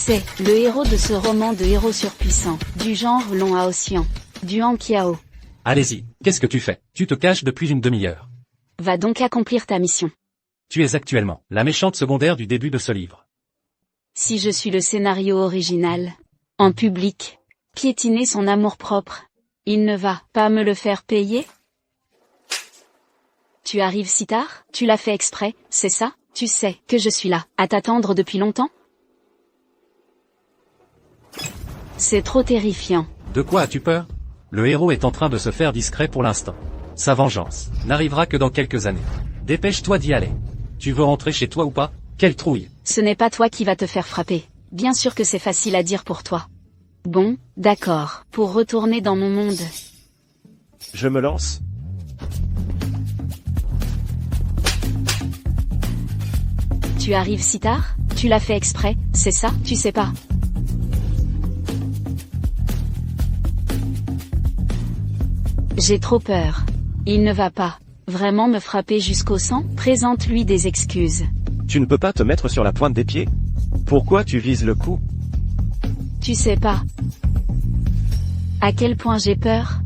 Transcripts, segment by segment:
C'est le héros de ce roman de héros surpuissants, du genre Long Haotian, du Han Kiao. Allez-y, qu'est-ce que tu fais? Tu te caches depuis une demi-heure. Va donc accomplir ta mission. Tu es actuellement la méchante secondaire du début de ce livre. Si je suis le scénario original, en public, piétiner son amour-propre, il ne va pas me le faire payer? Tu arrives si tard? Tu l'as fait exprès, c'est ça? Tu sais que je suis là, à t'attendre depuis longtemps? C'est trop terrifiant. De quoi as-tu peur? Le héros est en train de se faire discret pour l'instant. Sa vengeance n'arrivera que dans quelques années. Dépêche-toi d'y aller. Tu veux rentrer chez toi ou pas? Quelle trouille! Ce n'est pas toi qui vas te faire frapper. Bien sûr que c'est facile à dire pour toi. Bon, d'accord, pour retourner dans mon monde. Je me lance. Tu arrives si tard? Tu l'as fait exprès, c'est ça? Tu sais pas? J'ai trop peur. Il ne va pas vraiment me frapper jusqu'au sang? Présente-lui des excuses. Tu ne peux pas te mettre sur la pointe des pieds? Pourquoi tu vises le cou? Tu sais pas à quel point j'ai peur?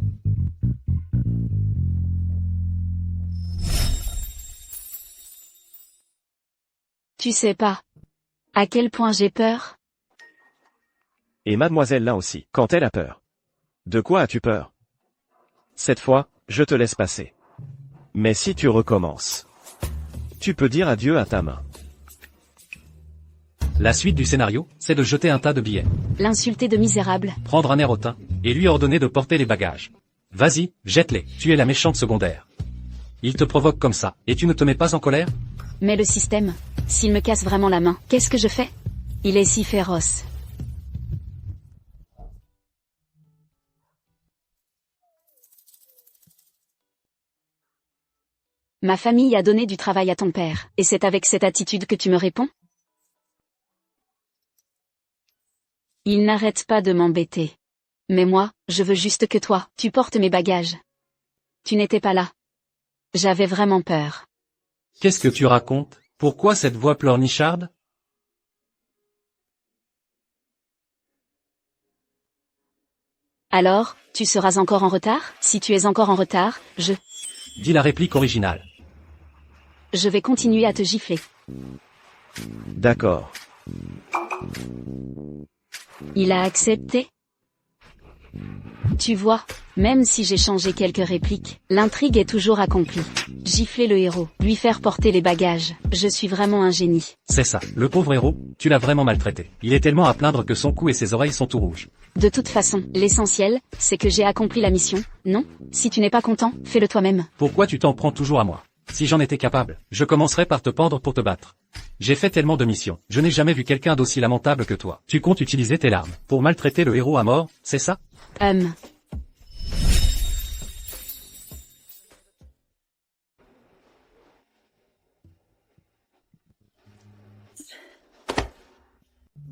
Tu sais pas à quel point j'ai peur? Et mademoiselle là aussi, quand elle a peur. De quoi as-tu peur? Cette fois, je te laisse passer. Mais si tu recommences, tu peux dire adieu à ta main. La suite du scénario, c'est de jeter un tas de billets, L'insulter de misérable. prendre un air hautain, et lui ordonner de porter les bagages. Vas-y, jette-les, tu es la méchante secondaire. Il te provoque comme ça, et tu ne te mets pas en colère? Mais le système, s'il me casse vraiment la main, qu'est-ce que je fais? Il est si féroce. Ma famille a donné du travail à ton père, et c'est avec cette attitude que tu me réponds? Il n'arrête pas de m'embêter. Mais moi, je veux juste que toi, tu portes mes bagages. Tu n'étais pas là. J'avais vraiment peur. Qu'est-ce que tu racontes? Pourquoi cette voix pleurnicharde? Alors, tu seras encore en retard? Si tu es encore en retard, Dis la réplique originale. je vais continuer à te gifler. D'accord. Il a accepté? Tu vois, même si j'ai changé quelques répliques, l'intrigue est toujours accomplie. Gifler le héros, lui faire porter les bagages, je suis vraiment un génie. C'est ça, le pauvre héros, tu l'as vraiment maltraité. Il est tellement à plaindre que son cou et ses oreilles sont tout rouges. De toute façon, l'essentiel, c'est que j'ai accompli la mission, non? Si tu n'es pas content, fais-le toi-même. Pourquoi tu t'en prends toujours à moi? Si j'en étais capable, je commencerais par te pendre pour te battre. J'ai fait tellement de missions, je n'ai jamais vu quelqu'un d'aussi lamentable que toi. Tu comptes utiliser tes larmes pour maltraiter le héros à mort, c'est ça?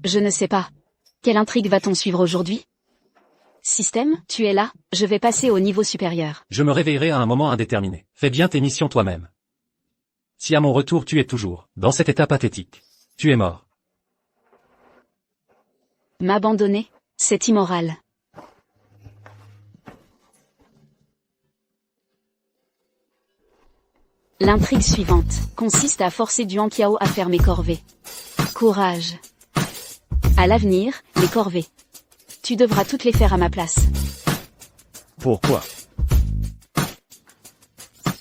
Je ne sais pas. Quelle intrigue va-t-on suivre aujourd'hui? Système, tu es là, je vais passer au niveau supérieur. Je me réveillerai à un moment indéterminé. Fais bien tes missions toi-même. Si à mon retour tu es toujours dans cet état pathétique, tu es mort. M'abandonner, c'est immoral. L'intrigue suivante consiste à forcer du Han Kiao à faire mes corvées. Courage. À l'avenir, les corvées. Tu devras toutes les faire à ma place. Pourquoi?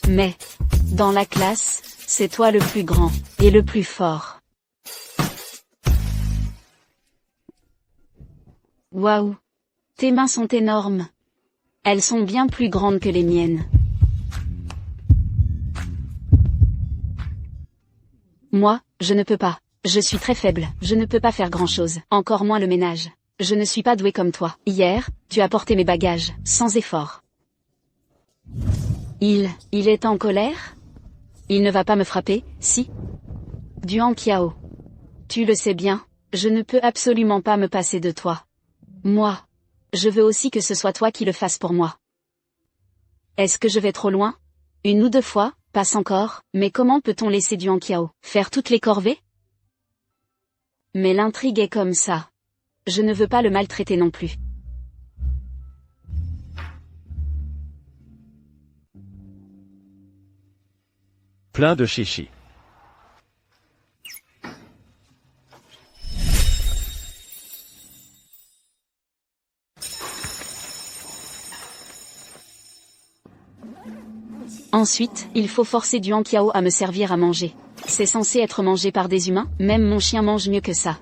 Mais, dans la classe, c'est toi le plus grand, et le plus fort. Waouh! Tes mains sont énormes. Elles sont bien plus grandes que les miennes. Moi, je ne peux pas. Je suis très faible, je ne peux pas faire grand-chose, encore moins le ménage. Je ne suis pas doué comme toi. Hier, tu as porté mes bagages, sans effort. Il est en colère? Il ne va pas me frapper, si? Du Han Kiao. Tu le sais bien, je ne peux absolument pas me passer de toi. Moi. Je veux aussi que ce soit toi qui le fasses pour moi. Est-ce que je vais trop loin? Une ou deux fois, passe encore, mais comment peut-on laisser du Han Kiao faire toutes les corvées? Mais l'intrigue est comme ça. Je ne veux pas le maltraiter non plus. Plein de chichi. Ensuite, il faut forcer du Qiao à me servir à manger. C'est censé être mangé par des humains, même mon chien mange mieux que ça.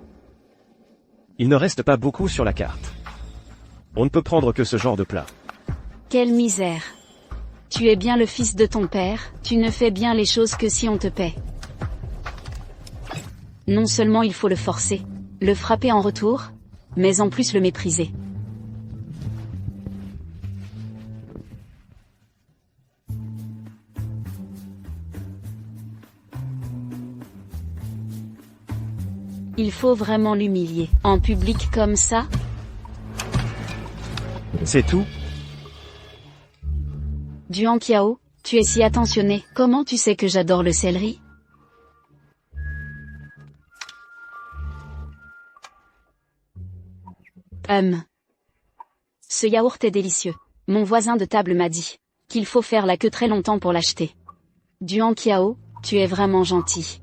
Il ne reste pas beaucoup sur la carte. On ne peut prendre que ce genre de plat. Quelle misère. Tu es bien le fils de ton père, tu ne fais bien les choses que si on te paie. Non seulement il faut le forcer, le frapper en retour, mais en plus le mépriser. Il faut vraiment l'humilier. En public comme ça? C'est tout? Du Qiao, tu es si attentionné. Comment tu sais que j'adore le céleri? Ce yaourt est délicieux. Mon voisin de table m'a dit qu'il faut faire la queue très longtemps pour l'acheter. Du Qiao, tu es vraiment gentil.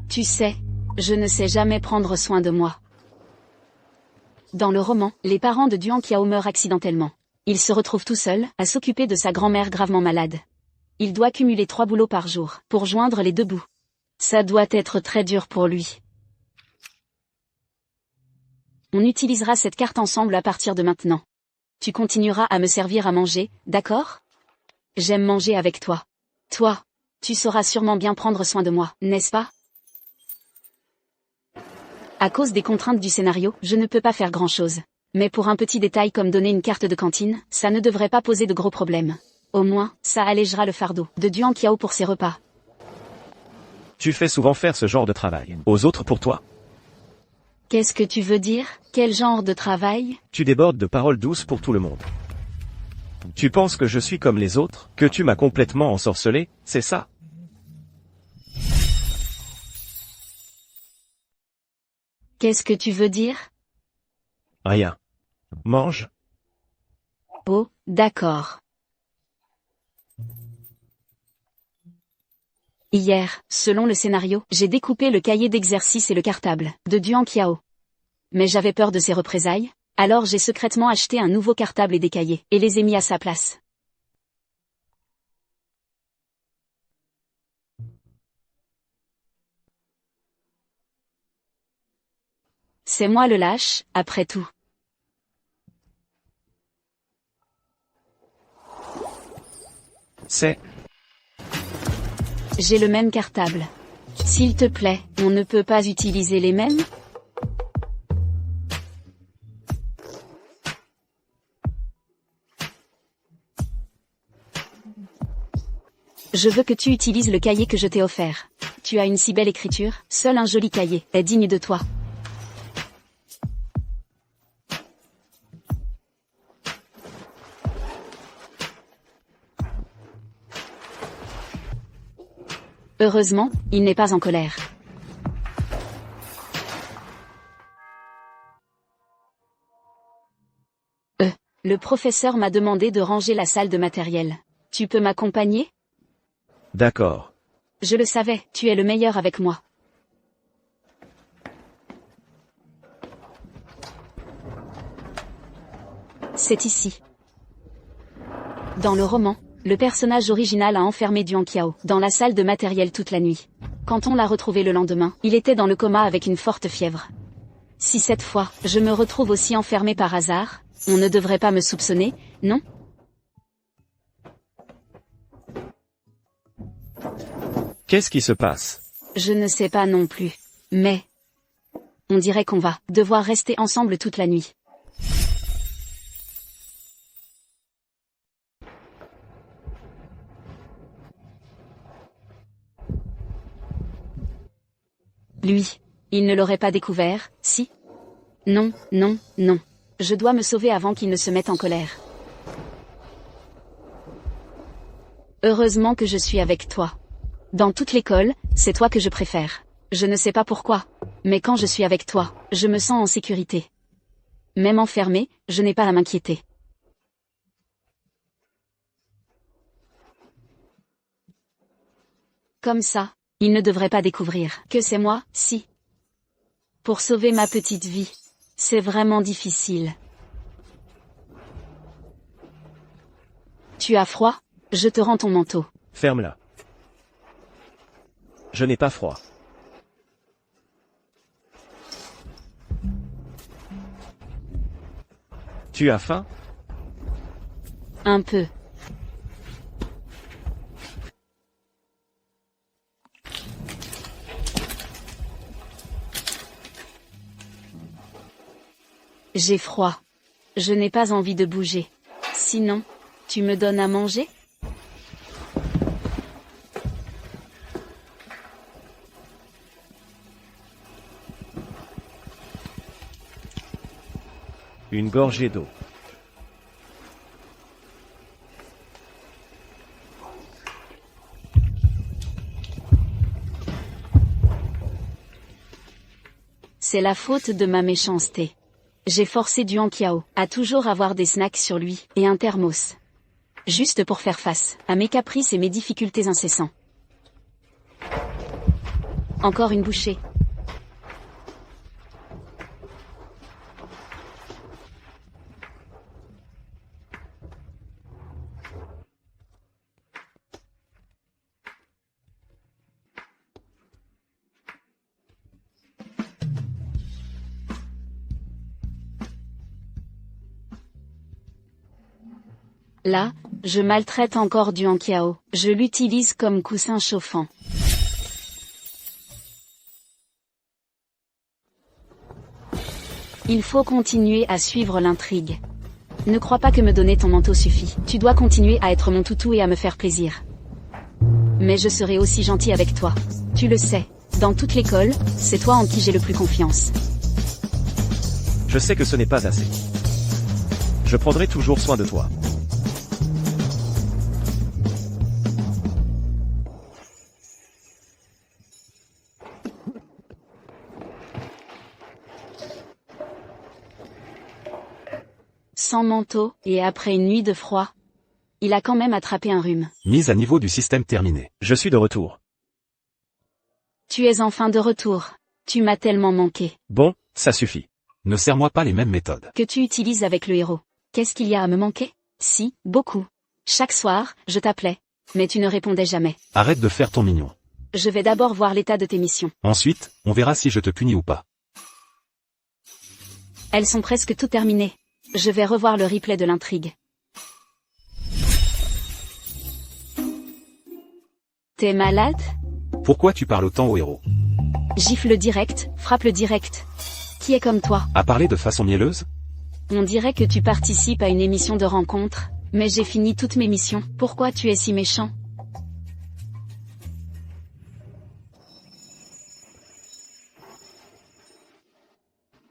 Tu sais, je ne sais jamais prendre soin de moi. Dans le roman, les parents de Duan Qiao meurent accidentellement. Il se retrouve tout seul, à s'occuper de sa grand-mère gravement malade. Il doit cumuler 3 boulots par jour, pour joindre les 2 bouts. Ça doit être très dur pour lui. On utilisera cette carte ensemble à partir de maintenant. Tu continueras à me servir à manger, d'accord? J'aime manger avec toi. Toi, tu sauras sûrement bien prendre soin de moi, n'est-ce pas? À cause des contraintes du scénario, je ne peux pas faire grand-chose. Mais pour un petit détail comme donner une carte de cantine, ça ne devrait pas poser de gros problèmes. Au moins, ça allégera le fardeau de Duan Qiao pour ses repas. Tu fais souvent faire ce genre de travail aux autres pour toi. Qu'est-ce que tu veux dire? Quel genre de travail? Tu débordes de paroles douces pour tout le monde. Tu penses que je suis comme les autres, que tu m'as complètement ensorcelé, c'est ça? Qu'est-ce que tu veux dire? Rien. Mange. Oh, d'accord. Hier, selon le scénario, j'ai découpé le cahier d'exercice et le cartable de Duan Qiao. Mais j'avais peur de ses représailles, alors j'ai secrètement acheté un nouveau cartable et des cahiers, et les ai mis à sa place. C'est moi le lâche, après tout. C'est... J'ai le même cartable. S'il te plaît, on ne peut pas utiliser les mêmes? Je veux que tu utilises le cahier que je t'ai offert. Tu as une si belle écriture, seul un joli cahier est digne de toi. Heureusement, il n'est pas en colère. Le professeur m'a demandé de ranger la salle de matériel. Tu peux m'accompagner? D'accord. Je le savais, tu es le meilleur avec moi. C'est ici. Dans le roman, le personnage original a enfermé Duan Qiao dans la salle de matériel toute la nuit. Quand on l'a retrouvé le lendemain, il était dans le coma avec une forte fièvre. Si cette fois, je me retrouve aussi enfermé par hasard, on ne devrait pas me soupçonner, non? Qu'est-ce qui se passe? Je ne sais pas non plus. Mais... on dirait qu'on va devoir rester ensemble toute la nuit. Lui, il ne l'aurait pas découvert, si? Non, non, non. Je dois me sauver avant qu'il ne se mette en colère. Heureusement que je suis avec toi. Dans toute l'école, c'est toi que je préfère. Je ne sais pas pourquoi, mais quand je suis avec toi, je me sens en sécurité. Même enfermé, je n'ai pas à m'inquiéter. Comme ça, il ne devrait pas découvrir que c'est moi, si. Pour sauver ma petite vie. C'est vraiment difficile. Tu as froid? Je te rends ton manteau. Ferme-la. Je n'ai pas froid. Tu as faim? Un peu. J'ai froid. Je n'ai pas envie de bouger. Sinon, tu me donnes à manger? Une gorgée d'eau. C'est la faute de ma méchanceté. J'ai forcé Duan Qiao à toujours avoir des snacks sur lui et un thermos. Juste pour faire face à mes caprices et mes difficultés incessants. Encore une bouchée. Là, je maltraite encore Duan Qiao. Je l'utilise comme coussin chauffant. Il faut continuer à suivre l'intrigue. Ne crois pas que me donner ton manteau suffit. Tu dois continuer à être mon toutou et à me faire plaisir. Mais je serai aussi gentil avec toi. Tu le sais, dans toute l'école, c'est toi en qui j'ai le plus confiance. Je sais que ce n'est pas assez. Je prendrai toujours soin de toi. Sans manteau, et après une nuit de froid, il a quand même attrapé un rhume. Mise à niveau du système terminée. Je suis de retour. Tu es enfin de retour. Tu m'as tellement manqué. Bon, ça suffit. Ne serre-moi pas les mêmes méthodes. Que tu utilises avec le héros. Qu'est-ce qu'il y a à me manquer? Si, beaucoup. Chaque soir, je t'appelais. Mais tu ne répondais jamais. Arrête de faire ton mignon. Je vais d'abord voir l'état de tes missions. Ensuite, on verra si je te punis ou pas. Elles sont presque toutes terminées. Je vais revoir le replay de l'intrigue. T'es malade? Pourquoi tu parles autant au héros? Gifle direct, frappe le direct. Qui est comme toi? À parler de façon mielleuse? On dirait que tu participes à une émission de rencontre, mais j'ai fini toutes mes missions. Pourquoi tu es si méchant?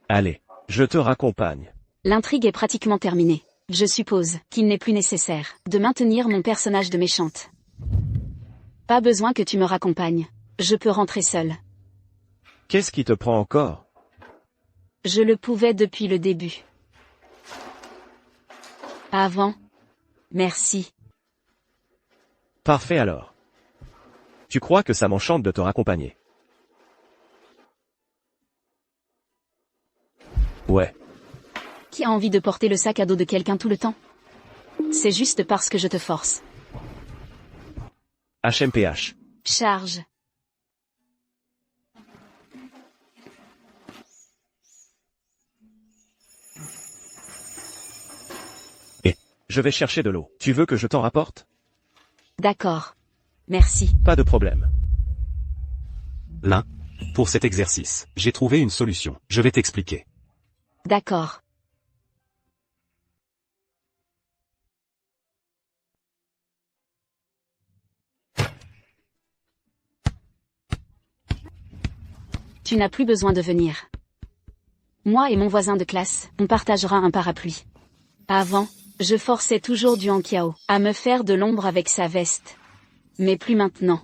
Allez, je te raccompagne. L'intrigue est pratiquement terminée. Je suppose qu'il n'est plus nécessaire de maintenir mon personnage de méchante. Pas besoin que tu me raccompagnes. Je peux rentrer seule. Qu'est-ce qui te prend encore? Je le pouvais depuis le début. Avant. Merci. Parfait alors. Tu crois que ça m'enchante de te raccompagner? Ouais. Qui a envie de porter le sac à dos de quelqu'un tout le temps? C'est juste parce que je te force. HMPH. Charge. Je vais chercher de l'eau. Tu veux que je t'en rapporte? D'accord. Merci. Pas de problème. L'un. Pour cet exercice, j'ai trouvé une solution. Je vais t'expliquer. D'accord. Tu n'as plus besoin de venir. Moi et mon voisin de classe, on partagera un parapluie. Avant, je forçais toujours Duan Qiao à me faire de l'ombre avec sa veste. Mais plus maintenant.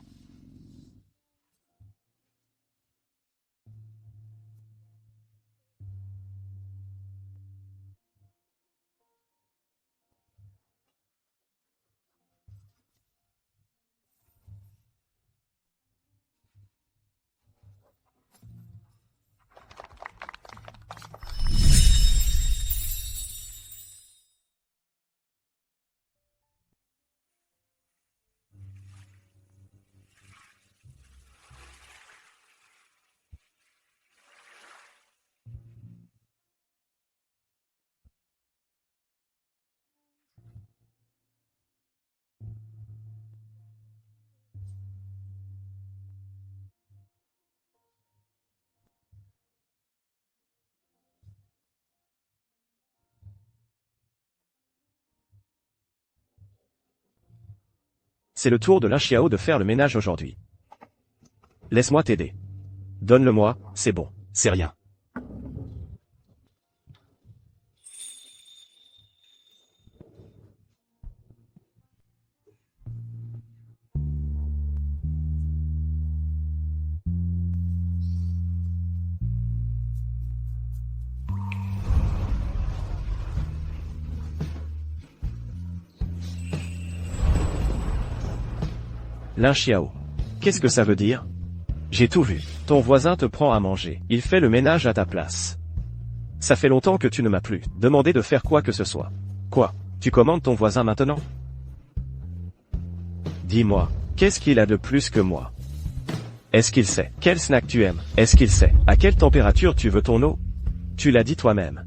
c'est le tour de Lin Xiao de faire le ménage aujourd'hui. Laisse-moi t'aider. Donne-le-moi, c'est bon. C'est rien. Lin Xiao. Qu'est-ce que ça veut dire? J'ai tout vu. Ton voisin te prend à manger. Il fait le ménage à ta place. Ça fait longtemps que tu ne m'as plus demandé de faire quoi que ce soit. Quoi? Tu commandes ton voisin maintenant? Dis-moi, qu'est-ce qu'il a de plus que moi? Est-ce qu'il sait quel snack tu aimes? Est-ce qu'il sait à quelle température tu veux ton eau? Tu l'as dit toi-même.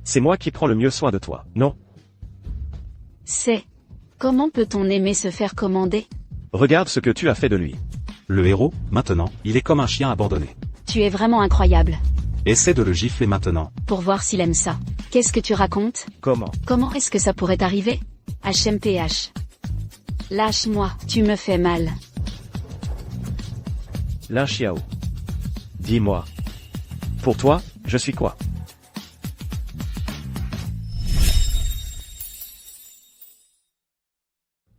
C'est moi qui prends le mieux soin de toi, non? C'est. Comment peut-on aimer se faire commander? Regarde ce que tu as fait de lui. Le héros, maintenant, il est comme un chien abandonné. Tu es vraiment incroyable. Essaie de le gifler maintenant. Pour voir s'il aime ça. Qu'est-ce que tu racontes? Comment? Comment est-ce que ça pourrait arriver? HMPH. Lâche-moi, tu me fais mal. Lin Xiao. Dis-moi. Pour toi, je suis quoi?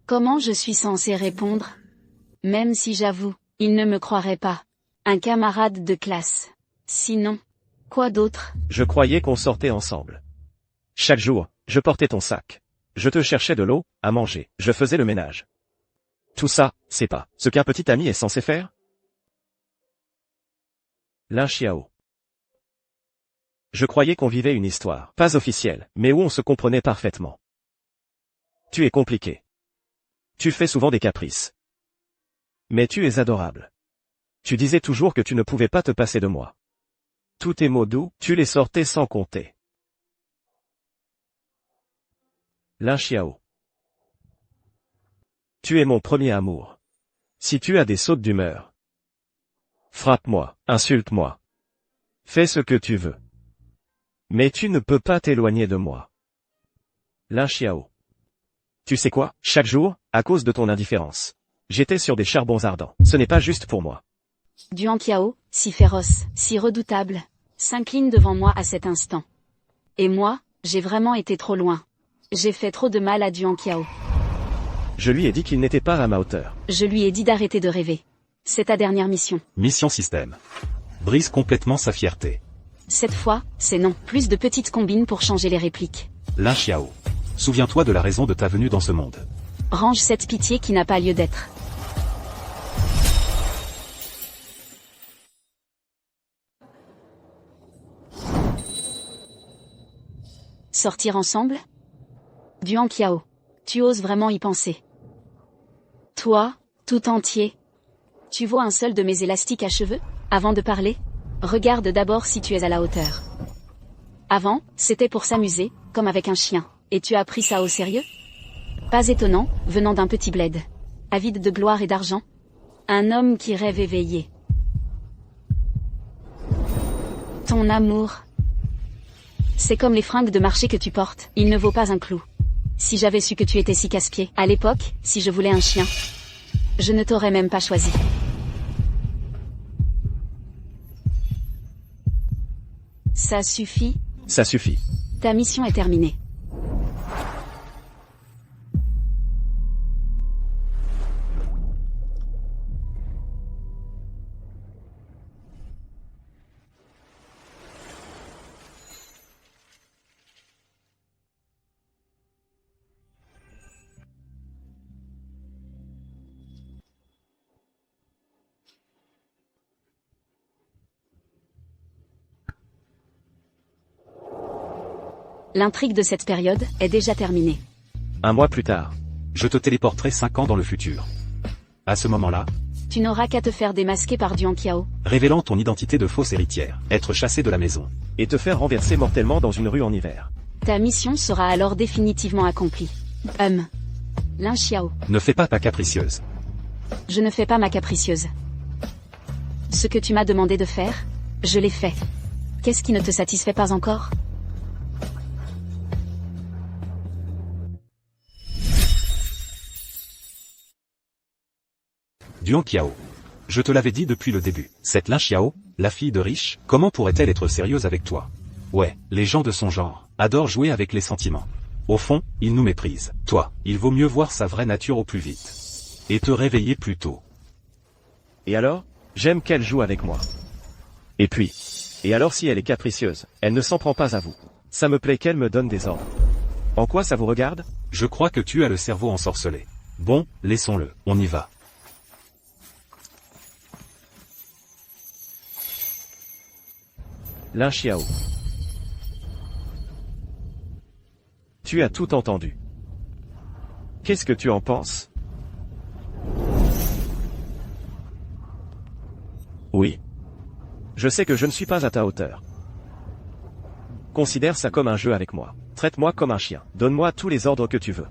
Comment je suis censé répondre? Même si j'avoue, il ne me croirait pas. Un camarade de classe. Sinon, quoi d'autre? Je croyais qu'on sortait ensemble. Chaque jour, je portais ton sac. Je te cherchais de l'eau, à manger. Je faisais le ménage. Tout ça, c'est pas ce qu'un petit ami est censé faire? Lin Xiao. Je croyais qu'on vivait une histoire, pas officielle, mais où on se comprenait parfaitement. Tu es compliqué. Tu fais souvent des caprices. Mais tu es adorable. Tu disais toujours que tu ne pouvais pas te passer de moi. Tous tes mots doux, tu les sortais sans compter. Lin Xiao. Tu es mon premier amour. Si tu as des sautes d'humeur, frappe-moi, insulte-moi. Fais ce que tu veux. Mais tu ne peux pas t'éloigner de moi. Lin Xiao. Tu sais quoi, chaque jour, à cause de ton indifférence, j'étais sur des charbons ardents. Ce n'est pas juste pour moi. Duan Qiao, si féroce, si redoutable, s'incline devant moi à cet instant. Et moi, j'ai vraiment été trop loin. J'ai fait trop de mal à Duan Qiao. Je lui ai dit qu'il n'était pas à ma hauteur. Je lui ai dit d'arrêter de rêver. C'est ta dernière mission. Mission système. Brise complètement sa fierté. Cette fois, c'est non. Plus de petites combines pour changer les répliques. Lin Xiao. Souviens-toi de la raison de ta venue dans ce monde. Range cette pitié qui n'a pas lieu d'être. Sortir ensemble? Duan Qiao. Tu oses vraiment y penser? Toi, tout entier. Tu vois un seul de mes élastiques à cheveux? Avant de parler, regarde d'abord si tu es à la hauteur. Avant, c'était pour s'amuser, comme avec un chien. Et tu as pris ça au sérieux? Pas étonnant, venant d'un petit bled. Avide de gloire et d'argent. Un homme qui rêve éveillé. Ton amour. C'est comme les fringues de marché que tu portes, il ne vaut pas un clou. Si j'avais su que tu étais si casse-pied, à l'époque, si je voulais un chien, je ne t'aurais même pas choisi. Ça suffit? Ça suffit. Ta mission est terminée. L'intrigue de cette période est déjà terminée. Un mois plus tard. Je te téléporterai 5 ans dans le futur. À ce moment-là, Tu n'auras qu'à te faire démasquer par Duan Qiao. révélant ton identité de fausse héritière, être chassé de la maison. Et te faire renverser mortellement dans une rue en hiver. Ta mission sera alors définitivement accomplie. Lin Xiao. Ne fais pas ta capricieuse. Je ne fais pas ma capricieuse. Ce que tu m'as demandé de faire, je l'ai fait. Qu'est-ce qui ne te satisfait pas encore? Duan Qiao. Je te l'avais dit depuis le début. Cette Lin Xiao, la fille de riche, comment pourrait-elle être sérieuse avec toi? Ouais, les gens de son genre adorent jouer avec les sentiments. Au fond, ils nous méprisent. Toi, il vaut mieux voir sa vraie nature au plus vite. Et te réveiller plus tôt. Et alors? J'aime qu'elle joue avec moi. Et puis? Et alors si elle est capricieuse, elle ne s'en prend pas à vous. Ça me plaît qu'elle me donne des ordres. En quoi ça vous regarde? Je crois que tu as le cerveau ensorcelé. Bon, laissons-le, on y va. Lin Xiao. Tu as tout entendu. Qu'est-ce que tu en penses? Oui. Je sais que je ne suis pas à ta hauteur. Considère ça comme un jeu avec moi. Traite-moi comme un chien. Donne-moi tous les ordres que tu veux.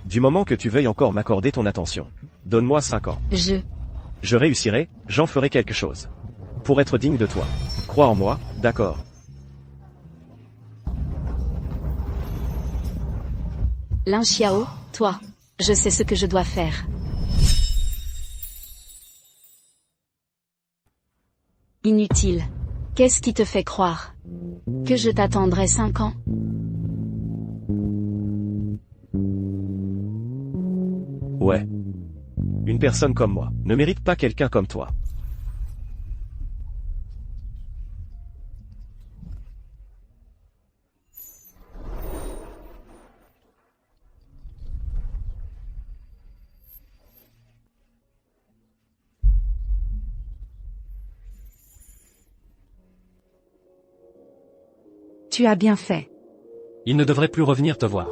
Du moment que tu veuilles encore m'accorder ton attention. Donne-moi 5 ans. Je réussirai, j'en ferai quelque chose. Pour être digne de toi. Crois en moi, d'accord? Lin Xiao, toi. Je sais ce que je dois faire. Inutile. Qu'est-ce qui te fait croire que je t'attendrai 5 ans? Ouais. Une personne comme moi ne mérite pas quelqu'un comme toi. Tu as bien fait. Il ne devrait plus revenir te voir.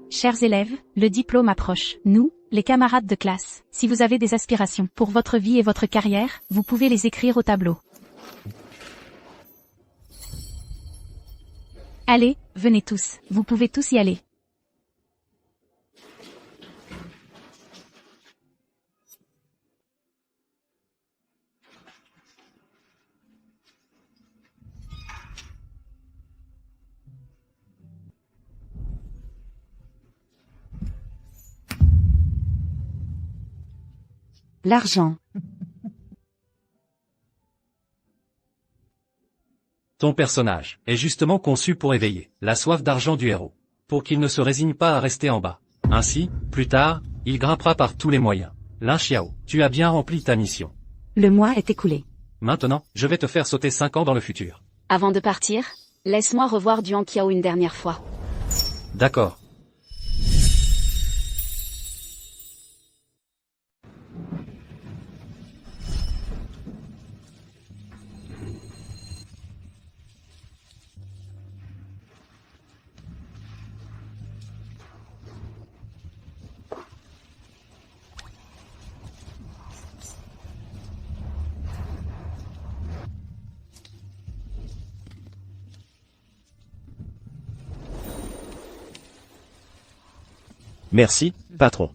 Chers élèves, le diplôme approche. Nous, les camarades de classe, si vous avez des aspirations pour votre vie et votre carrière, vous pouvez les écrire au tableau. Allez, venez tous, vous pouvez tous y aller. L'argent. Ton personnage est justement conçu pour éveiller la soif d'argent du héros, pour qu'il ne se résigne pas à rester en bas. Ainsi, plus tard, il grimpera par tous les moyens. Lin Xiao, tu as bien rempli ta mission. Le mois est écoulé. Maintenant, je vais te faire sauter 5 ans dans le futur. Avant de partir, laisse-moi revoir Duan Qiao une dernière fois. D'accord. Merci, patron.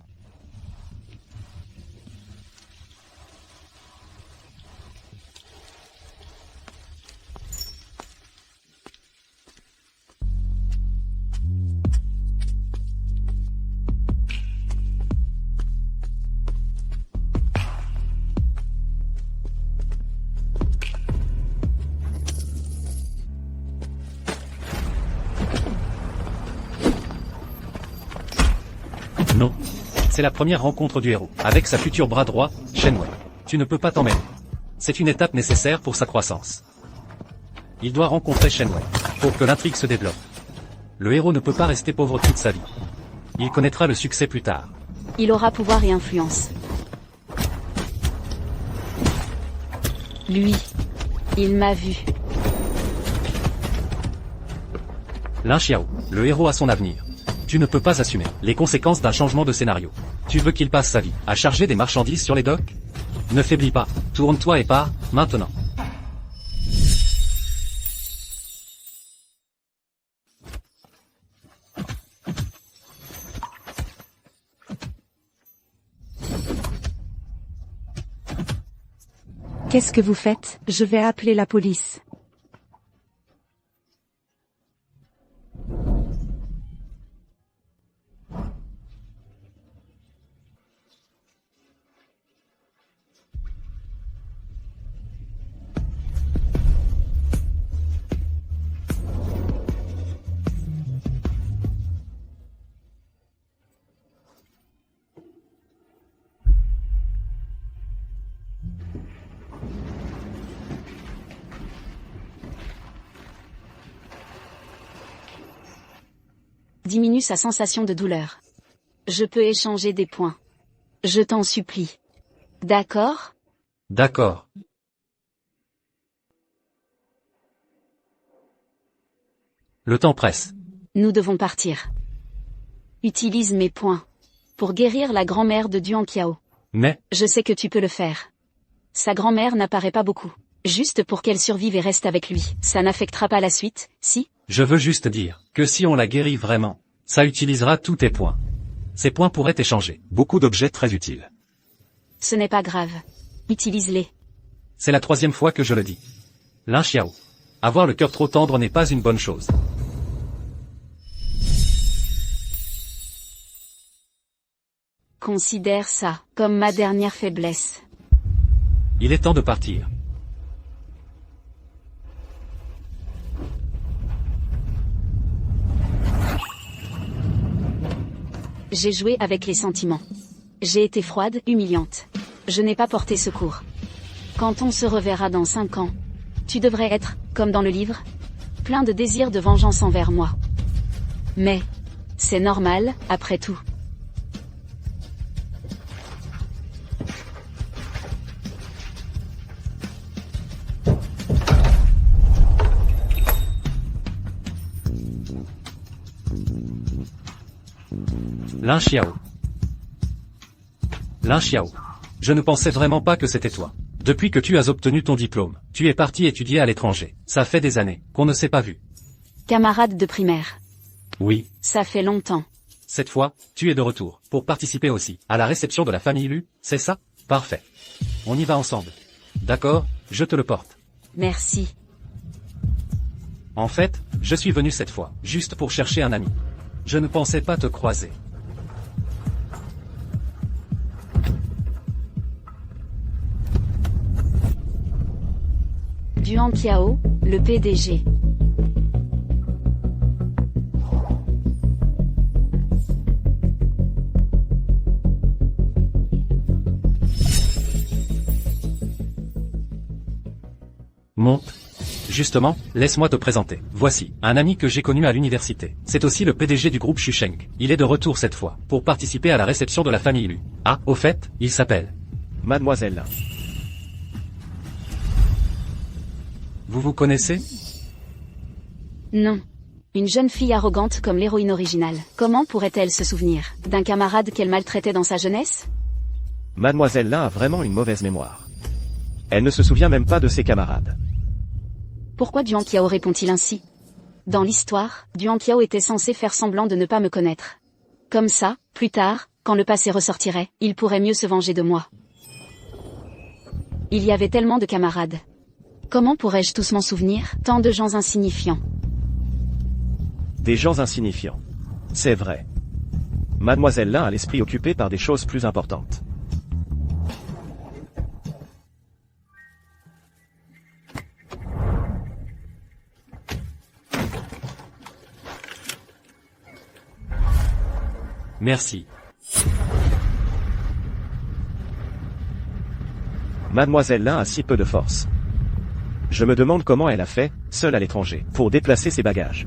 Non. C'est la première rencontre du héros, avec sa future bras droit, Shen Wei. Tu ne peux pas t'en mêler. C'est une étape nécessaire pour sa croissance. Il doit rencontrer Shen Wei, pour que l'intrigue se développe. Le héros ne peut pas rester pauvre toute sa vie. Il connaîtra le succès plus tard. Il aura pouvoir et influence. Lui, il m'a vu. Lin Xiao, le héros a son avenir. Tu ne peux pas assumer les conséquences d'un changement de scénario. Tu veux qu'il passe sa vie à charger des marchandises sur les docks? Ne faiblis pas, tourne-toi et pars, maintenant. Qu'est-ce que vous faites? Je vais appeler la police. diminue sa sensation de douleur. Je peux échanger des points. Je t'en supplie. D'accord? D'accord. Le temps presse. Nous devons partir. Utilise mes points. Pour guérir la grand-mère de Duan Qiao. Mais, Je sais que tu peux le faire. Sa grand-mère n'apparaît pas beaucoup. Juste pour qu'elle survive et reste avec lui. Ça n'affectera pas la suite, si? je veux juste dire que si on la guérit vraiment, ça utilisera tous tes points. Ces points pourraient échanger beaucoup d'objets très utiles. Ce n'est pas grave. Utilise-les. C'est la 3e fois que je le dis. Lin Xiao. Avoir le cœur trop tendre n'est pas une bonne chose. Considère ça comme ma dernière faiblesse. Il est temps de partir. J'ai joué avec les sentiments. J'ai été froide, humiliante. Je n'ai pas porté secours. Quand on se reverra dans 5 ans, tu devrais être, comme dans le livre, plein de désir de vengeance envers moi. Mais, c'est normal, après tout. Lin Xiao. Lin Xiao. Je ne pensais vraiment pas que c'était toi. Depuis que tu as obtenu ton diplôme, tu es parti étudier à l'étranger. Ça fait des années qu'on ne s'est pas vu. Camarade de primaire. Oui. Ça fait longtemps. Cette fois, tu es de retour, pour participer aussi, à la réception de la famille Lu, c'est ça? Parfait. On y va ensemble. D'accord, je te le porte. Merci. En fait, je suis venu cette fois, juste pour chercher un ami. Je ne pensais pas te croiser. Duan Qiao, le PDG. Monte. Justement, laisse-moi te présenter. Voici, un ami que j'ai connu à l'université. C'est aussi le PDG du groupe Shusheng. Il est de retour cette fois, pour participer à la réception de la famille Lu. Ah, au fait, il s'appelle Mademoiselle Lin. Vous vous connaissez? Non. Une jeune fille arrogante comme l'héroïne originale. Comment pourrait-elle se souvenir d'un camarade qu'elle maltraitait dans sa jeunesse? Mademoiselle Lin a vraiment une mauvaise mémoire. Elle ne se souvient même pas de ses camarades. Pourquoi Duan Qiao répond-il ainsi? Dans l'histoire, Duan Qiao était censé faire semblant de ne pas me connaître. Comme ça, plus tard, quand le passé ressortirait, il pourrait mieux se venger de moi. Il y avait tellement de camarades. Comment pourrais-je tous m'en souvenir? Tant de gens insignifiants. Des gens insignifiants. C'est vrai. Mademoiselle Lin a l'esprit occupé par des choses plus importantes. Merci. Mademoiselle Lin a si peu de force. Je me demande comment elle a fait, seule à l'étranger, pour déplacer ses bagages.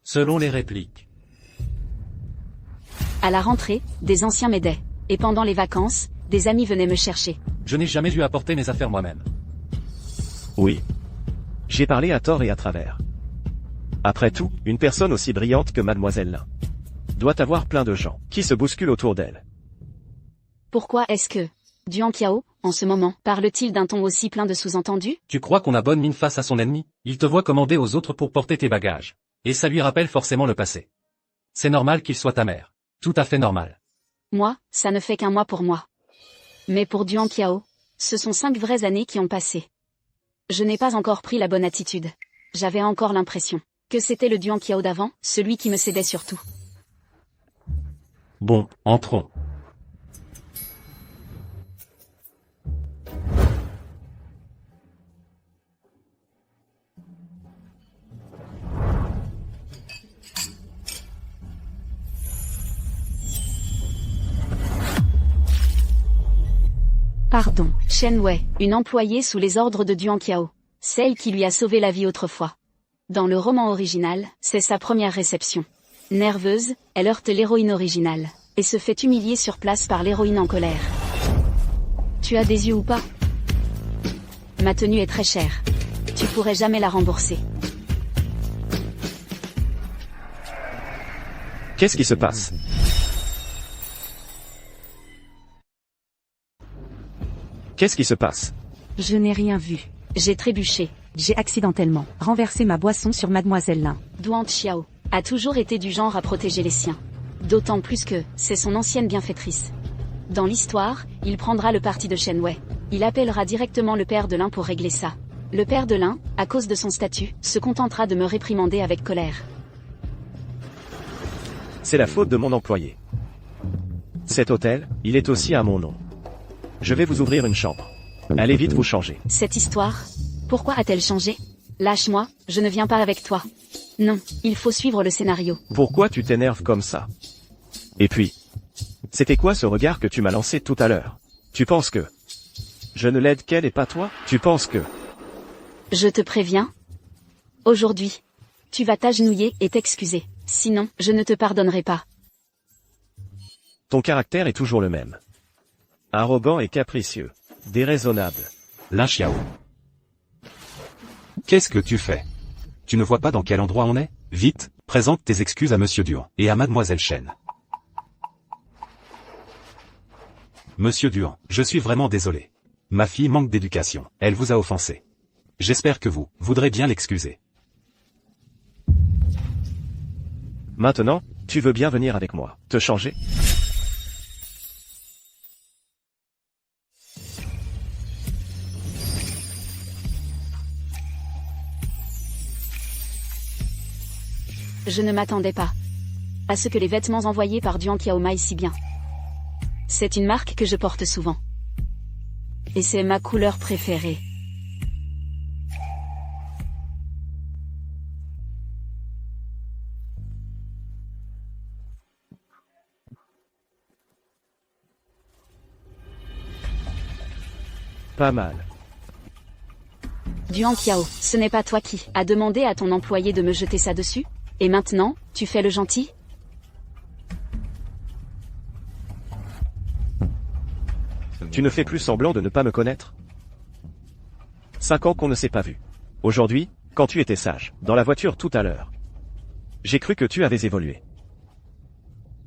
Selon les répliques. À la rentrée, des anciens m'aidaient. Et pendant les vacances, des amis venaient me chercher. Je n'ai jamais dû apporter mes affaires moi-même. Oui. J'ai parlé à tort et à travers. Après tout, une personne aussi brillante que Mademoiselle Lin doit avoir plein de gens qui se bousculent autour d'elle. Pourquoi est-ce que Duan Qiao, en ce moment, parle-t-il d'un ton aussi plein de sous-entendus? Tu crois qu'on a bonne mine face à son ennemi? Il te voit commander aux autres pour porter tes bagages. Et ça lui rappelle forcément le passé. C'est normal qu'il soit ta mère. Tout à fait normal. Moi, ça ne fait qu'un mois pour moi. Mais pour Duan Qiao, ce sont 5 vraies années qui ont passé. Je n'ai pas encore pris la bonne attitude. J'avais encore l'impression que c'était le Duan Qiao d'avant, celui qui me cédait surtout. Bon, entrons. Pardon, Shen Wei, une employée sous les ordres de Duan Qiao. Celle qui lui a sauvé la vie autrefois. Dans le roman original, c'est sa première réception. Nerveuse, elle heurte l'héroïne originale, et se fait humilier sur place par l'héroïne en colère. Tu as des yeux ou pas? Ma tenue est très chère. Tu pourrais jamais la rembourser. Qu'est-ce qui se passe? Qu'est-ce qui se passe? Je n'ai rien vu. J'ai trébuché. J'ai accidentellement renversé ma boisson sur Mademoiselle Lin. Duan Xiao a toujours été du genre à protéger les siens. D'autant plus que, c'est son ancienne bienfaitrice. Dans l'histoire, il prendra le parti de Shen Wei. Il appellera directement le père de Lin pour régler ça. Le père de Lin, à cause de son statut, se contentera de me réprimander avec colère. C'est la faute de mon employé. Cet hôtel, il est aussi à mon nom. Je vais vous ouvrir une chambre. Allez vite vous changer. Cette histoire, pourquoi a-t-elle changé? Lâche-moi, je ne viens pas avec toi. Non, il faut suivre le scénario. Pourquoi tu t'énerves comme ça? Et puis, c'était quoi ce regard que tu m'as lancé tout à l'heure? Tu penses que je ne l'aide qu'elle et pas toi? Tu penses que... Je te préviens. Aujourd'hui, tu vas t'agenouiller et t'excuser. Sinon, je ne te pardonnerai pas. Ton caractère est toujours le même. Arrogant et capricieux. Déraisonnable. Lin Xiao. Qu'est-ce que tu fais? Tu ne vois pas dans quel endroit on est? Vite, présente tes excuses à Monsieur Duan et à Mademoiselle Shen. Monsieur Duan, je suis vraiment désolé. Ma fille manque d'éducation, elle vous a offensé. J'espère que vous voudrez bien l'excuser. Maintenant, tu veux bien venir avec moi, te changer? Je ne m'attendais pas à ce que les vêtements envoyés par Duan Qiao m'aillent si bien. C'est une marque que je porte souvent. Et c'est ma couleur préférée. Pas mal. Duan Qiao, ce n'est pas toi qui as demandé à ton employé de me jeter ça dessus? Et maintenant, tu fais le gentil? Tu ne fais plus semblant de ne pas me connaître? 5 ans qu'on ne s'est pas vu. Aujourd'hui, quand tu étais sage, dans la voiture tout à l'heure, j'ai cru que tu avais évolué.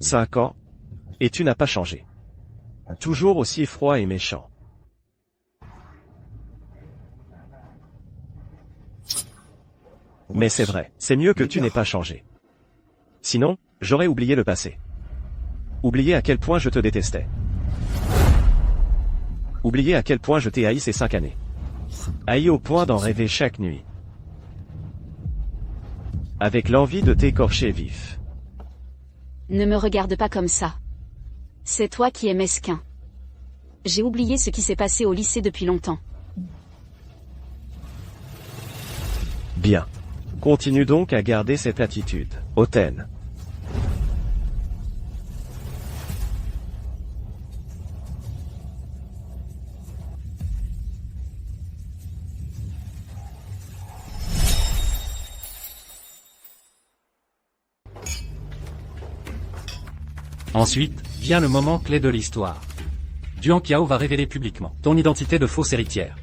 5 ans, et tu n'as pas changé. Toujours aussi froid et méchant. Mais c'est vrai, c'est mieux que tu n'aies pas changé. Sinon, j'aurais oublié le passé. Oublié à quel point je te détestais. Oublié à quel point je t'ai haï ces 5 années. Haï au point d'en rêver chaque nuit. Avec l'envie de t'écorcher vif. Ne me regarde pas comme ça. C'est toi qui es mesquin. J'ai oublié ce qui s'est passé au lycée depuis longtemps. Bien. Continue donc à garder cette attitude, hautaine. Ensuite, vient le moment clé de l'histoire. Duan Qiao va révéler publiquement ton identité de fausse héritière.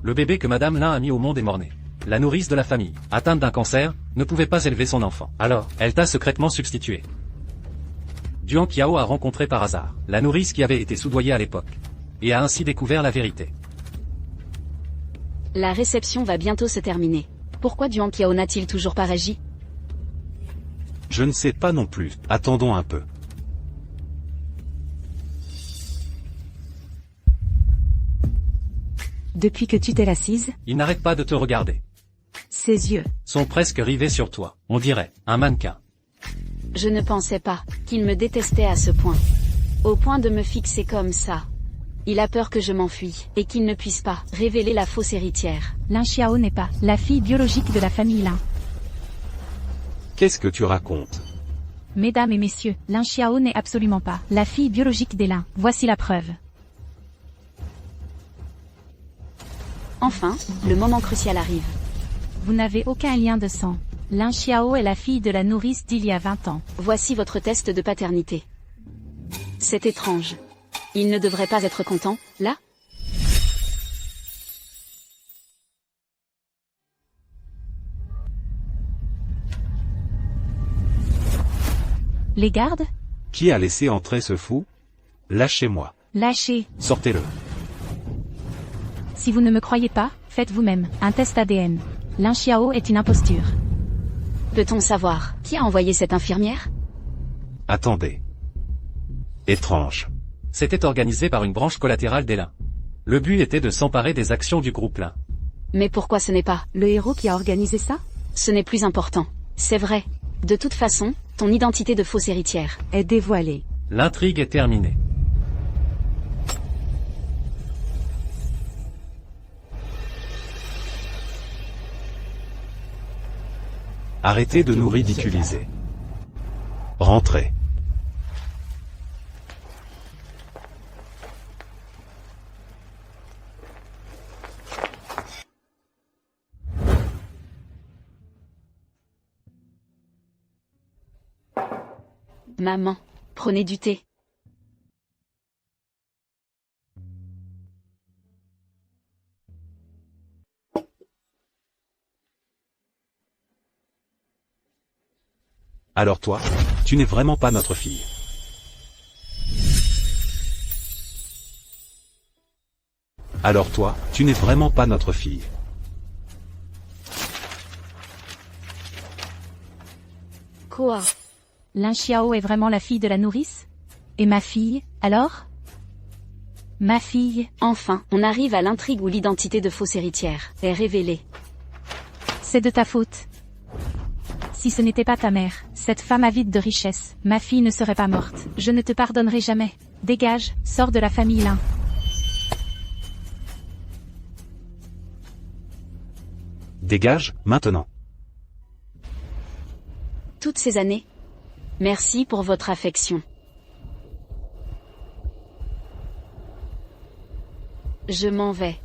Le bébé que Madame Lin a mis au monde est mort-né. La nourrice de la famille, atteinte d'un cancer, ne pouvait pas élever son enfant. Alors, elle t'a secrètement substitué. Duan Qiao a rencontré par hasard la nourrice qui avait été soudoyée à l'époque, et a ainsi découvert la vérité. La réception va bientôt se terminer. Pourquoi Duan Qiao n'a-t-il toujours pas réagi? Je ne sais pas non plus, attendons un peu. Depuis que tu t'es assise, Il n'arrête pas de te regarder. ses yeux. Sont presque rivés sur toi. On dirait un mannequin. Je ne pensais pas qu'il me détestait à ce point. Au point de me fixer comme ça. Il a peur que je m'enfuie, et qu'il ne puisse pas révéler la fausse héritière. Lin Xiao n'est pas la fille biologique de la famille Lin. Qu'est-ce que tu racontes? Mesdames et messieurs, Lin Xiao n'est absolument pas la fille biologique des Lin. Voici la preuve. Enfin, le moment crucial arrive. Vous n'avez aucun lien de sang. Lin Xiao est la fille de la nourrice d'il y a 20 ans. Voici votre test de paternité. C'est étrange. Il ne devrait pas être content, là? Les gardes? Qui a laissé entrer ce fou? Lâchez-moi. Lâchez. Sortez-le. Si vous ne me croyez pas, faites vous-même un test ADN. Lin Xiao est une imposture. Peut-on savoir qui a envoyé cette infirmière? Attendez. Étrange. C'était organisé par une branche collatérale des Lin. Le but était de s'emparer des actions du groupe Lin. Mais pourquoi ce n'est pas Le héros qui a organisé ça Ce n'est plus important. C'est vrai. De toute façon, ton identité de fausse héritière est dévoilée. L'intrigue est terminée. Arrêtez de nous ridiculiser. Rentrez. Maman, prenez du thé. Alors toi, tu n'es vraiment pas notre fille. Alors toi, tu n'es vraiment pas notre fille. Quoi? Lin Xiao est vraiment la fille de la nourrice? Et ma fille, alors? Ma fille, Enfin, on arrive à l'intrigue où l'identité de fausse héritière est révélée. c'est de ta faute. Si ce n'était pas ta mère, cette femme avide de richesse, ma fille ne serait pas morte. Je ne te pardonnerai jamais. Dégage, sors de la famille Lin. Dégage, maintenant. Toutes ces années. Merci pour votre affection. Je m'en vais.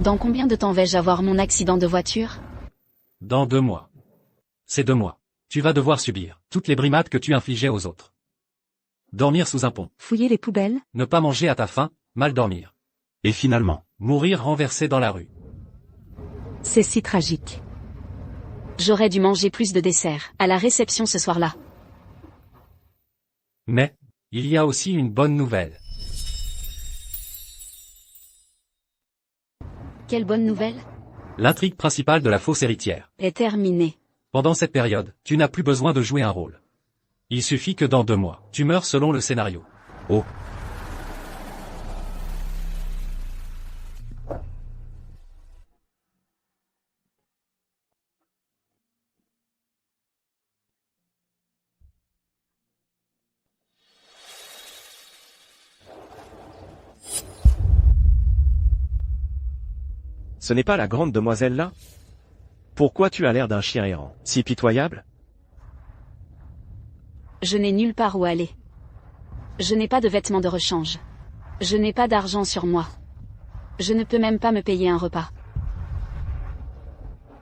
Dans combien de temps vais-je avoir mon accident de voiture? Dans 2 mois. C'est 2 mois. Tu vas devoir subir toutes les brimades que tu infligeais aux autres. Dormir sous un pont. Fouiller les poubelles? Ne pas manger à ta faim, mal dormir. Et finalement, Mourir renversé dans la rue. C'est si tragique. J'aurais dû manger plus de dessert à la réception ce soir-là. Mais, il y a aussi une bonne nouvelle. Quelle bonne nouvelle? L'intrigue principale de la fausse héritière. Est terminée. Pendant cette période, tu n'as plus besoin de jouer un rôle. Il suffit que dans 2 mois, tu meurs selon le scénario. oh, Ce n'est pas la grande demoiselle là? Pourquoi tu as l'air d'un chien errant, si pitoyable? Je n'ai nulle part où aller. Je n'ai pas de vêtements de rechange. Je n'ai pas d'argent sur moi. Je ne peux même pas me payer un repas.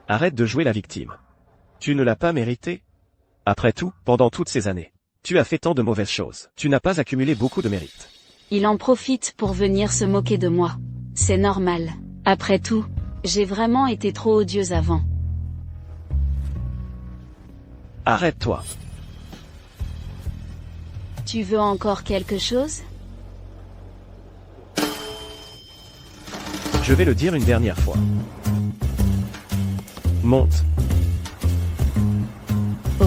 Arrête de jouer la victime. Tu ne l'as pas mérité? Après tout, pendant toutes ces années, tu as fait tant de mauvaises choses. Tu n'as pas accumulé beaucoup de mérite. Il en profite pour venir se moquer de moi. C'est normal. Après tout, j'ai vraiment été trop odieuse avant. Arrête-toi. Tu veux encore quelque chose? Je vais le dire une dernière fois. Monte. Oh.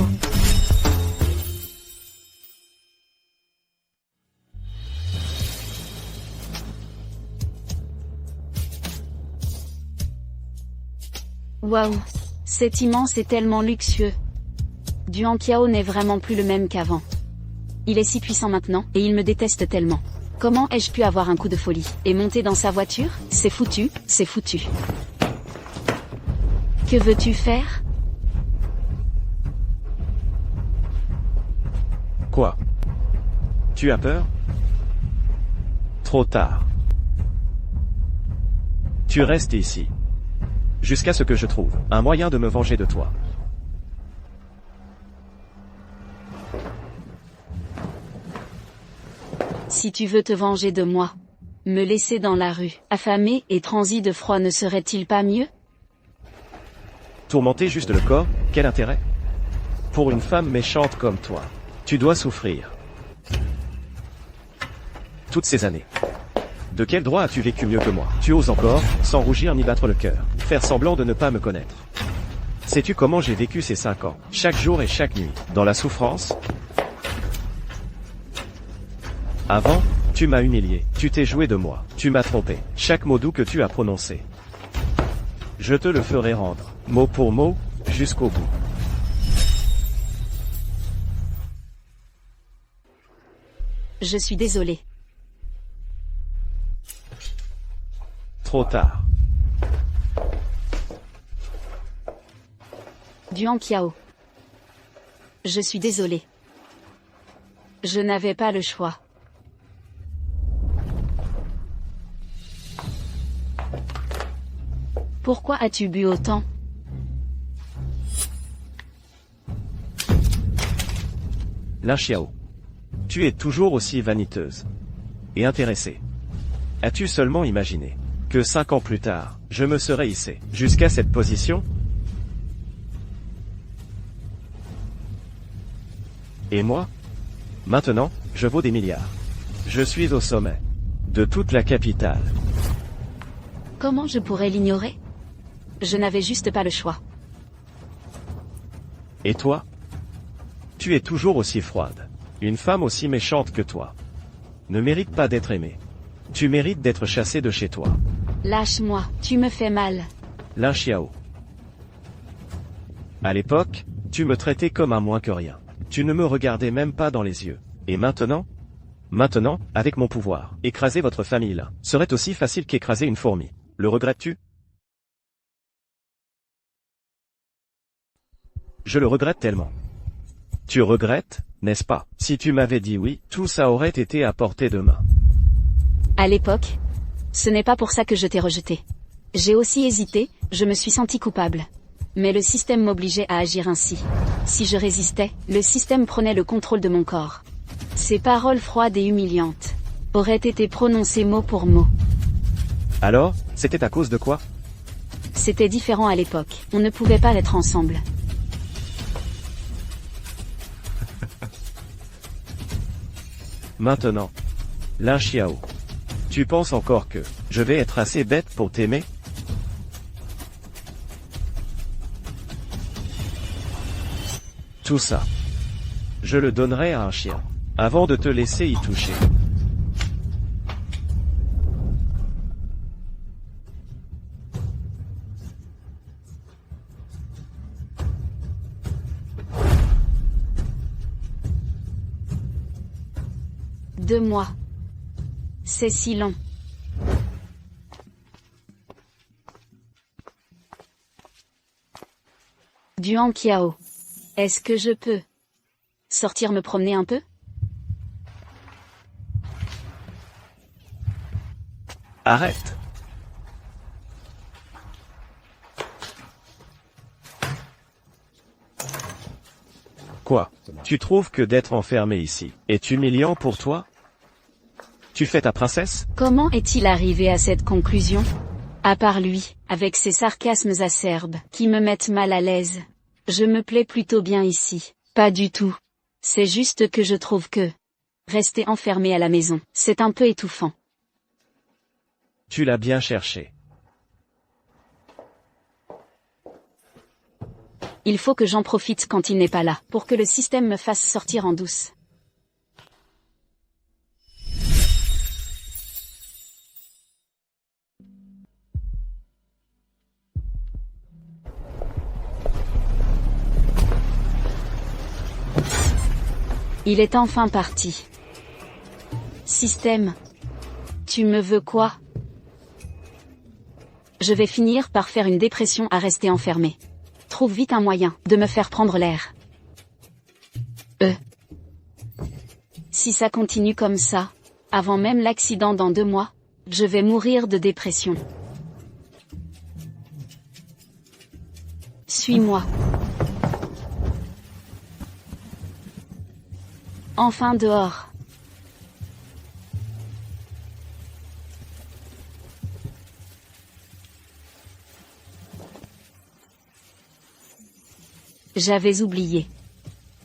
Waouh, c'est immense et tellement luxueux. Duan Qiao n'est vraiment plus le même qu'avant. Il est si puissant maintenant, et il me déteste tellement. Comment ai-je pu avoir un coup de folie et monter dans sa voiture? C'est foutu, c'est foutu. Que veux-tu faire? Quoi? Tu as peur? Trop tard. Tu restes ici. Jusqu'à ce que je trouve un moyen de me venger de toi. Si tu veux te venger de moi, me laisser dans la rue, affamé et transi de froid ne serait-il pas mieux? Tourmenter juste le corps, quel intérêt? Pour une femme méchante comme toi, tu dois souffrir. Toutes ces années. De quel droit as-tu vécu mieux que moi? Tu oses encore, sans rougir ni battre le cœur, faire semblant de ne pas me connaître. Sais-tu comment j'ai vécu ces 5 ans, chaque jour et chaque nuit, dans la souffrance? Avant, tu m'as humilié, tu t'es joué de moi, tu m'as trompé, chaque mot doux que tu as prononcé. Je te le ferai rendre, mot pour mot, jusqu'au bout. Je suis désolé. Trop tard. Duan Qiao. Je suis désolé. Je n'avais pas le choix. Pourquoi as-tu bu autant? Lin Xiao. Tu es toujours aussi vaniteuse. Et intéressée. As-tu seulement imaginé que 5 ans plus tard, je me serais hissé jusqu'à cette position? Et moi? Maintenant, je vaux des milliards. Je suis au sommet de toute la capitale. Comment je pourrais l'ignorer? Je n'avais juste pas le choix. Et toi? Tu es toujours aussi froide. Une femme aussi méchante que toi ne mérite pas d'être aimée. Tu mérites d'être chassée de chez toi. Lâche-moi, tu me fais mal. Lin Xiao. À l'époque, tu me traitais comme un moins que rien. Tu ne me regardais même pas dans les yeux. Et maintenant? Maintenant, avec mon pouvoir, écraser votre famille là serait aussi facile qu'écraser une fourmi. Le regrettes-tu? Je le regrette tellement. Tu regrettes, n'est-ce pas? Si tu m'avais dit oui, tout ça aurait été à portée de main. À l'époque, ce n'est pas pour ça que je t'ai rejeté. J'ai aussi hésité, je me suis senti coupable. Mais le système m'obligeait à agir ainsi. Si je résistais, le système prenait le contrôle de mon corps. Ces paroles froides et humiliantes auraient été prononcées mot pour mot. Alors, c'était à cause de quoi? C'était différent à l'époque, on ne pouvait pas être ensemble. Maintenant. Lin Xiao. Tu penses encore que je vais être assez bête pour t'aimer? Tout ça. Je le donnerai à un chien. Avant de te laisser y toucher. Deux mois. C'est si long. Duan Qiao. Est-ce que je peux sortir me promener un peu? Arrête. Quoi? Tu trouves que d'être enfermé ici est humiliant pour toi? Tu fais ta princesse? Comment est-il arrivé à cette conclusion? À part lui, avec ses sarcasmes acerbes, qui me mettent mal à l'aise. Je me plais plutôt bien ici. Pas du tout. C'est juste que je trouve que rester enfermé à la maison, c'est un peu étouffant. Tu l'as bien cherché. Il faut que j'en profite quand il n'est pas là, pour que le système me fasse sortir en douce. Il est enfin parti. Système. Tu me veux quoi? Je vais finir par faire une dépression à rester enfermé. Trouve vite un moyen de me faire prendre l'air. Si ça continue comme ça, avant même l'accident dans 2 mois, je vais mourir de dépression. Suis-moi. Enfin dehors. J'avais oublié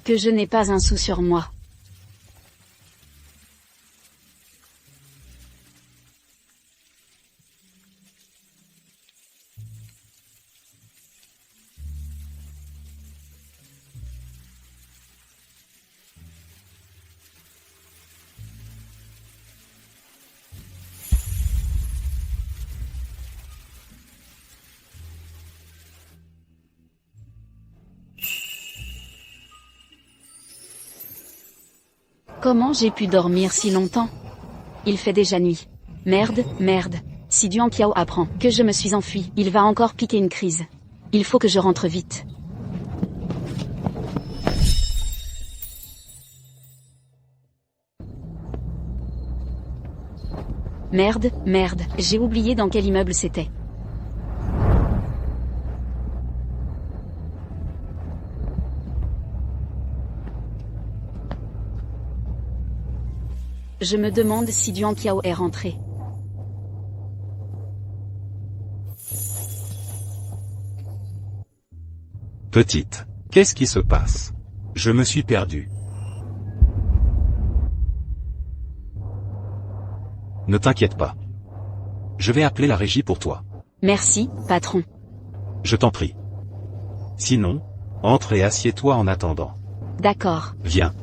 que je n'ai pas un sou sur moi. Comment j'ai pu dormir si longtemps? Il fait déjà nuit. Merde, merde. Si Duan Qiao apprend que je me suis enfui, il va encore piquer une crise. Il faut que je rentre vite. Merde, merde, j'ai oublié dans quel immeuble c'était. Je me demande si Duan Qiao est rentré. Petite, qu'est-ce qui se passe? Je me suis perdu. Ne t'inquiète pas. Je vais appeler la régie pour toi. Merci, patron. Je t'en prie. Sinon, entre et assieds-toi en attendant. D'accord. Viens.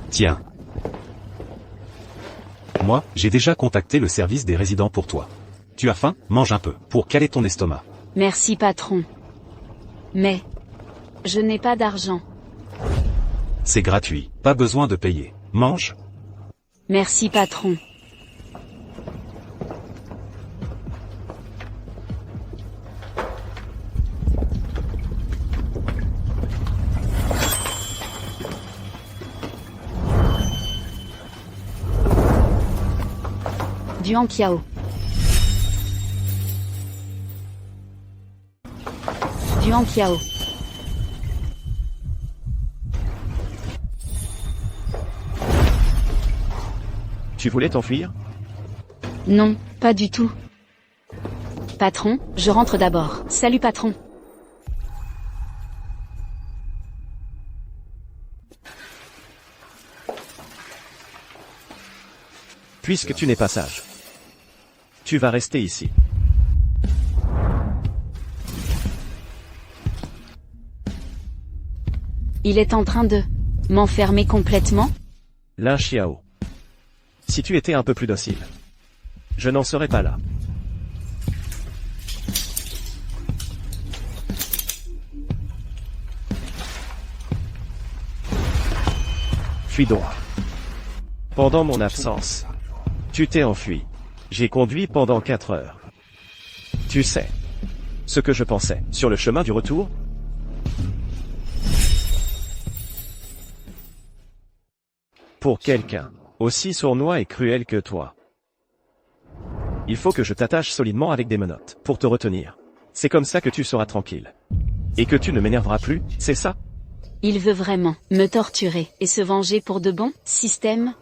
Tiens. Moi, j'ai déjà contacté le service des résidents pour toi. Tu as faim? Mange un peu, pour caler ton estomac. Merci, patron. Mais je n'ai pas d'argent. C'est gratuit, pas besoin de payer. Mange. Merci, patron. Duan Qiao. Duan Qiao. Tu voulais t'enfuir? Non, pas du tout. Patron, je rentre d'abord. Salut, patron. Puisque tu n'es pas sage, tu vas rester ici. Il est en train de m'enfermer complètement? Lin Xiao. Si tu étais un peu plus docile, je n'en serais pas là. Fuis donc. Pendant mon absence, tu t'es enfui. J'ai conduit pendant 4 heures. Tu sais ce que je pensais sur le chemin du retour? Pour quelqu'un aussi sournois et cruel que toi, il faut que je t'attache solidement avec des menottes pour te retenir. C'est comme ça que tu seras tranquille. Et que tu ne m'énerveras plus, c'est ça? Il veut vraiment me torturer et se venger pour de bon? Système.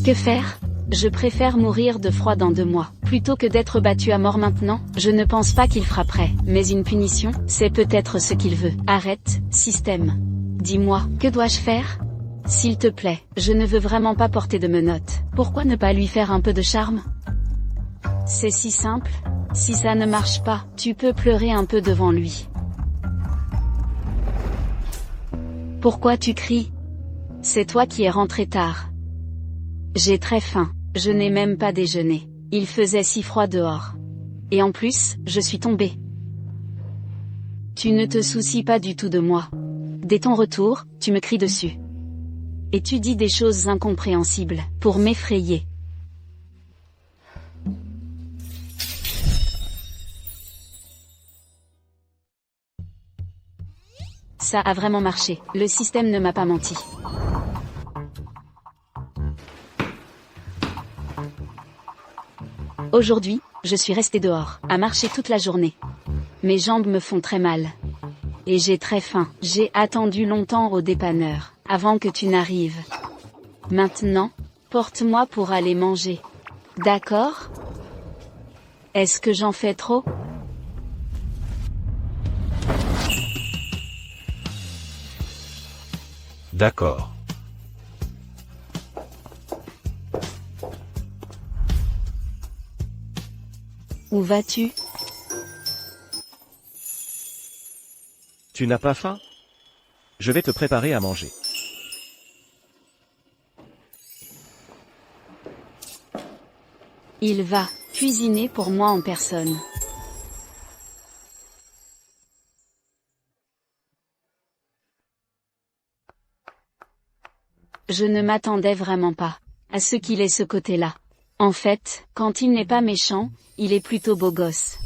Que faire? Je préfère mourir de froid dans 2 mois, plutôt que d'être battu à mort maintenant. Je ne pense pas qu'il frapperait, mais une punition, c'est peut-être ce qu'il veut. Arrête, système. Dis-moi, que dois-je faire? S'il te plaît, je ne veux vraiment pas porter de menottes. Pourquoi ne pas lui faire un peu de charme? C'est si simple. Si ça ne marche pas, tu peux pleurer un peu devant lui. Pourquoi tu cries? C'est toi qui es rentré tard. J'ai très faim, je n'ai même pas déjeuné. Il faisait si froid dehors. Et en plus, je suis tombée. Tu ne te soucies pas du tout de moi. Dès ton retour, tu me cries dessus. Et tu dis des choses incompréhensibles, pour m'effrayer. Ça a vraiment marché, le système ne m'a pas menti. Aujourd'hui, je suis restée dehors, à marcher toute la journée. Mes jambes me font très mal. Et j'ai très faim. J'ai attendu longtemps au dépanneur, avant que tu n'arrives. Maintenant, porte-moi pour aller manger. D'accord? Est-ce que j'en fais trop? D'accord. Où vas-tu? Tu n'as pas faim? Je vais te préparer à manger. Il va cuisiner pour moi en personne. Je ne m'attendais vraiment pas à ce qu'il ait ce côté-là. En fait, quand il n'est pas méchant, il est plutôt beau gosse.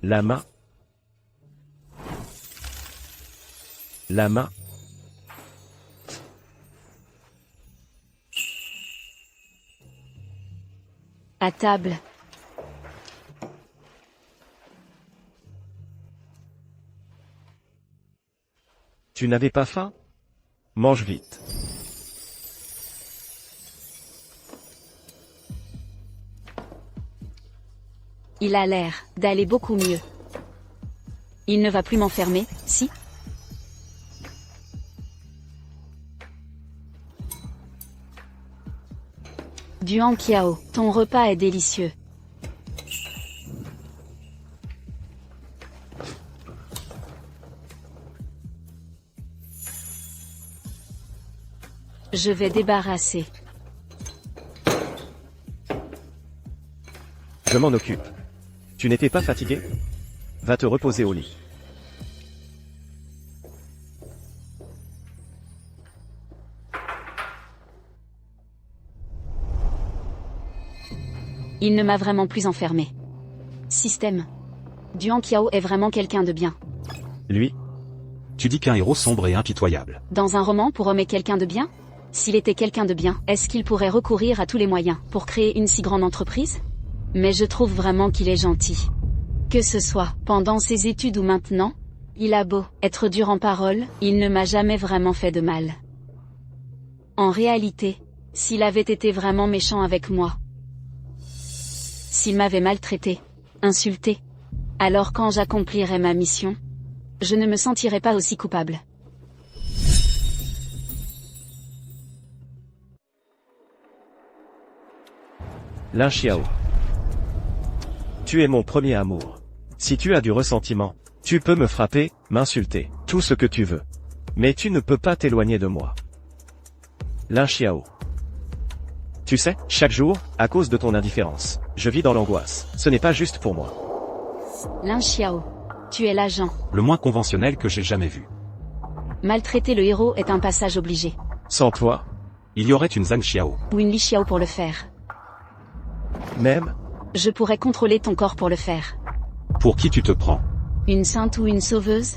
La main. La main. À table. Tu n'avais pas faim? Mange vite. Il a l'air d'aller beaucoup mieux. Il ne va plus m'enfermer, si? Duan Qiao, ton repas est délicieux. Je vais débarrasser. Je m'en occupe. Tu n'étais pas fatigué? Va te reposer au lit. Il ne m'a vraiment plus enfermé. Système. Duan Qiao est vraiment quelqu'un de bien. Lui? Tu dis qu'un héros sombre et impitoyable. Dans un roman pour homme est quelqu'un de bien? S'il était quelqu'un de bien, est-ce qu'il pourrait recourir à tous les moyens pour créer une si grande entreprise? Mais je trouve vraiment qu'il est gentil. Que ce soit pendant ses études ou maintenant, il a beau être dur en parole, il ne m'a jamais vraiment fait de mal. En réalité, s'il avait été vraiment méchant avec moi, s'il m'avait maltraité, insulté, alors quand j'accomplirais ma mission, je ne me sentirais pas aussi coupable. Lin Xiao. Tu es mon premier amour. Si tu as du ressentiment, tu peux me frapper, m'insulter, tout ce que tu veux. Mais tu ne peux pas t'éloigner de moi. Lin Xiao. Tu sais, chaque jour, à cause de ton indifférence, je vis dans l'angoisse. Ce n'est pas juste pour moi. Lin Xiao. Tu es l'agent. Le moins conventionnel que j'ai jamais vu. Maltraiter le héros est un passage obligé. Sans toi, Il y aurait une Zhang Xiao. Ou une Li Xiao pour le faire. même, Je pourrais contrôler ton corps pour le faire. Pour qui tu te prends? Une sainte ou une sauveuse?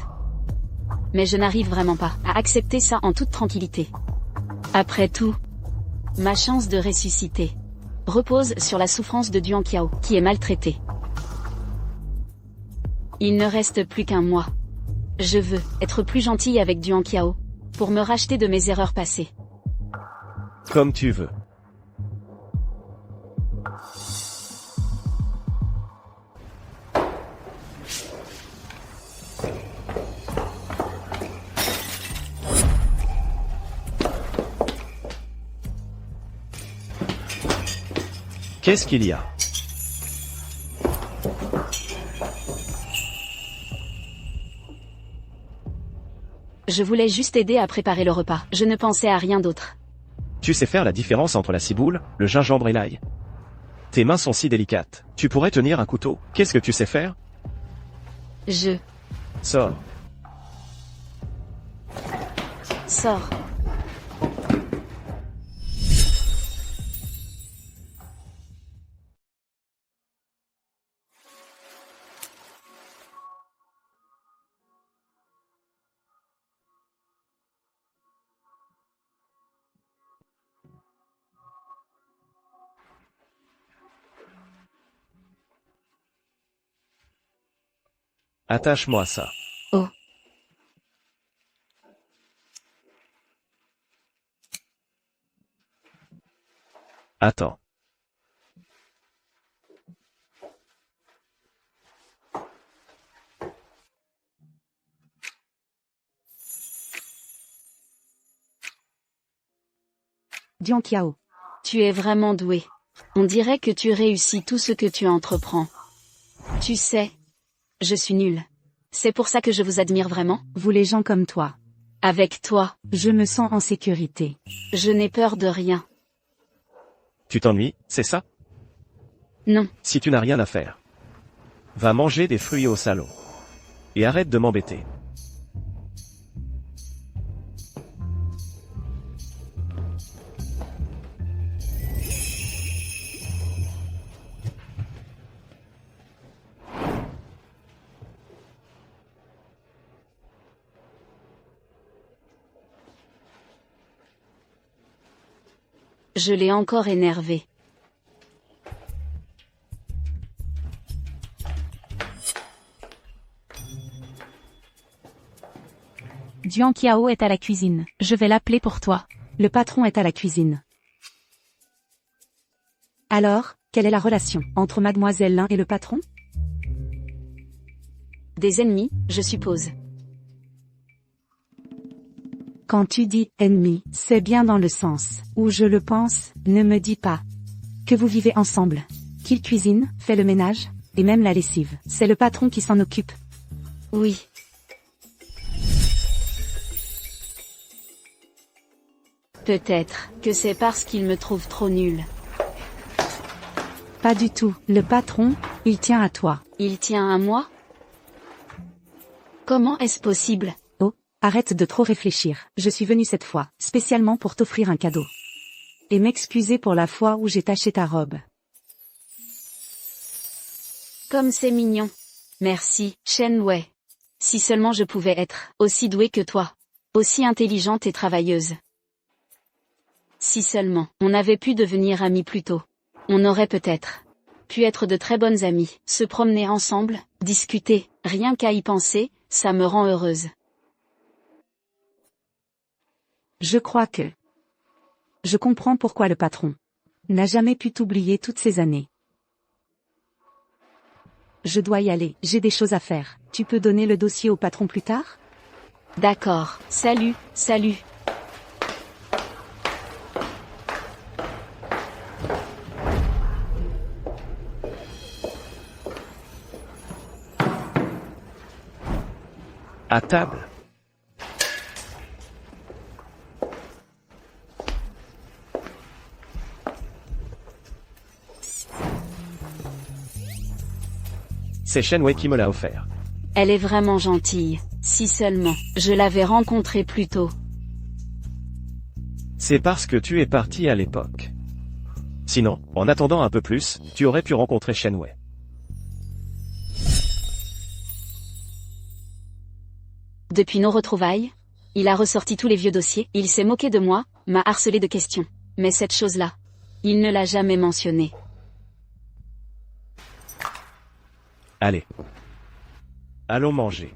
Mais je n'arrive vraiment pas à accepter ça en toute tranquillité. Après tout, ma chance de ressusciter repose sur la souffrance de Duan Qiao, qui est maltraité. Il ne reste plus qu'un mois. Je veux être plus gentille avec Duan Qiao, pour me racheter de mes erreurs passées. comme tu veux. Qu'est-ce qu'il y a? Je voulais juste aider à préparer le repas. Je ne pensais à rien d'autre. Tu sais faire la différence entre la ciboule, le gingembre et l'ail? Tes mains sont si délicates. Tu pourrais tenir un couteau. Qu'est-ce que tu sais faire? Je Sors. sors. Attache-moi ça. Oh. Attends. Dian Qiao. Tu es vraiment doué. On dirait que tu réussis tout ce que tu entreprends. Tu sais, je suis nulle. C'est pour ça que je vous admire vraiment. Vous les gens comme toi. Avec toi, Je me sens en sécurité. je n'ai peur de rien. Tu t'ennuies, c'est ça? Non, Si tu n'as rien à faire. Va manger des fruits au salon. Et arrête de m'embêter. je l'ai encore énervé. Dian Qiao est à la cuisine. Je vais l'appeler pour toi. Le patron est à la cuisine. Alors, quelle est la relation entre Mademoiselle Lin et le patron? Des ennemis, je suppose. Quand tu dis « ennemi », c'est bien dans le sens où je le pense, ne me dis pas que vous vivez ensemble. Qu'il cuisine, fait le ménage, et même la lessive. C'est le patron qui s'en occupe. Oui. Peut-être que c'est parce qu'il me trouve trop nulle. Pas du tout. Le patron, il tient à toi. Il tient à moi? Comment est-ce possible? Oh, arrête de trop réfléchir. Je suis venue cette fois, spécialement pour t'offrir un cadeau. Et m'excuser pour la fois où j'ai taché ta robe. Comme c'est mignon. Merci, Shen Wei. Si seulement je pouvais être aussi douée que toi. Aussi intelligente et travailleuse. Si seulement on avait pu devenir amis plus tôt. On aurait peut-être pu être de très bonnes amies, se promener ensemble, discuter, rien qu'à y penser, ça me rend heureuse. Je crois que... Je comprends pourquoi le patron n'a jamais pu t'oublier toutes ces années. Je dois y aller, j'ai des choses à faire. Tu peux donner le dossier au patron plus tard? D'accord, salut, salut. À table. C'est Shen Wei qui me l'a offert. Elle est vraiment gentille, si seulement je l'avais rencontrée plus tôt. C'est parce que tu es parti à l'époque. Sinon, en attendant un peu plus, tu aurais pu rencontrer Shen Wei. Depuis nos retrouvailles, il a ressorti tous les vieux dossiers, il s'est moqué de moi, m'a harcelé de questions. Mais cette chose-là, il ne l'a jamais mentionnée. Allez. Allons manger.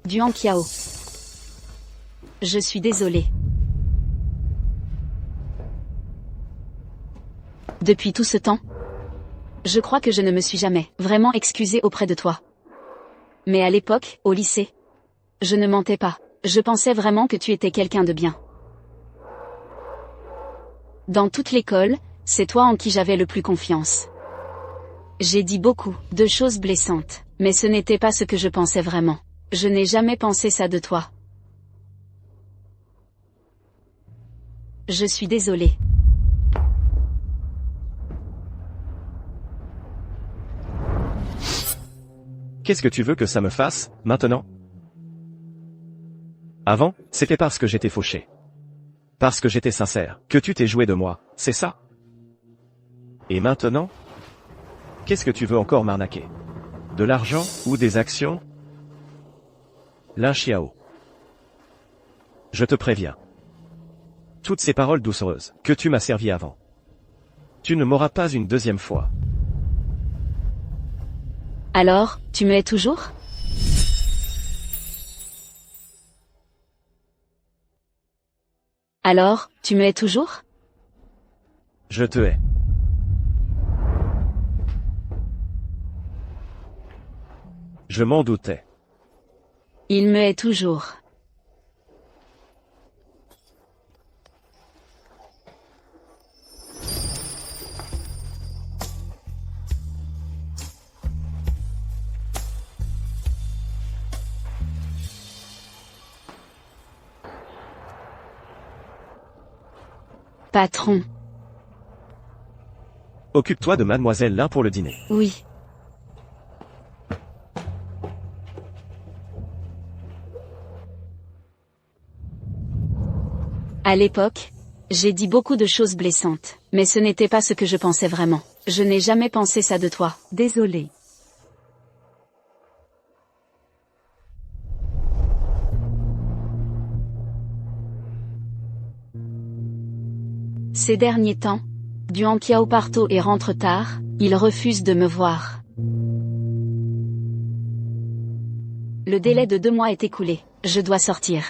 Dian Qiao. Je suis désolée. Depuis tout ce temps, je crois que je ne me suis jamais vraiment excusée auprès de toi. Mais à l'époque, au lycée, je ne mentais pas. Je pensais vraiment que tu étais quelqu'un de bien. Dans toute l'école, c'est toi en qui j'avais le plus confiance. J'ai dit beaucoup de choses blessantes, mais ce n'était pas ce que je pensais vraiment. Je n'ai jamais pensé ça de toi. Je suis désolée. Qu'est-ce que tu veux que ça me fasse, maintenant? Avant, c'était parce que j'étais fauché. Parce que j'étais sincère, que tu t'es joué de moi, c'est ça? Et maintenant? Qu'est-ce que tu veux encore m'arnaquer? De l'argent, ou des actions? Lin Xiao. Je te préviens. Toutes ces paroles doucereuses, que tu m'as servi avant. Tu ne m'auras pas une deuxième fois. Alors, tu me hais toujours? Alors, tu me hais toujours? Je te hais. Je m'en doutais. Il me hait toujours. Patron. Occupe-toi de mademoiselle Lin pour le dîner. Oui. À l'époque, j'ai dit beaucoup de choses blessantes, mais ce n'était pas ce que je pensais vraiment. Je n'ai jamais pensé ça de toi. Désolé. Ces derniers temps, Duan Qiao part tôt et rentre tard, il refuse de me voir. Le délai de 2 mois est écoulé, je dois sortir.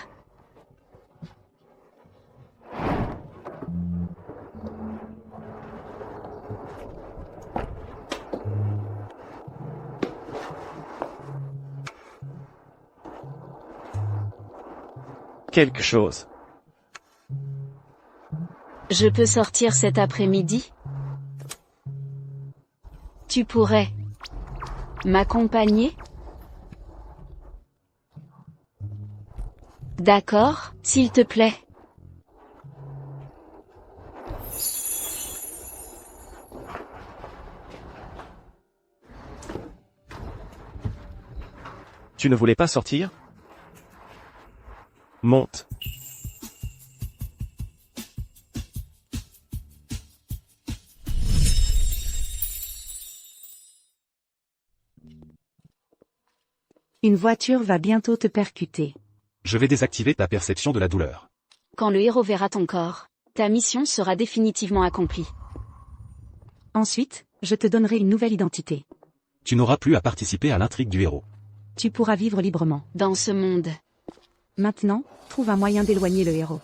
Quelque chose. Je peux sortir cet après-midi? Tu pourrais m'accompagner? D'accord, s'il te plaît. Tu ne voulais pas sortir? Monte. Une voiture va bientôt te percuter. Je vais désactiver ta perception de la douleur. Quand le héros verra ton corps, ta mission sera définitivement accomplie. Ensuite, je te donnerai une nouvelle identité. Tu n'auras plus à participer à l'intrigue du héros. Tu pourras vivre librement. Dans ce monde. Maintenant, trouve un moyen d'éloigner le héros.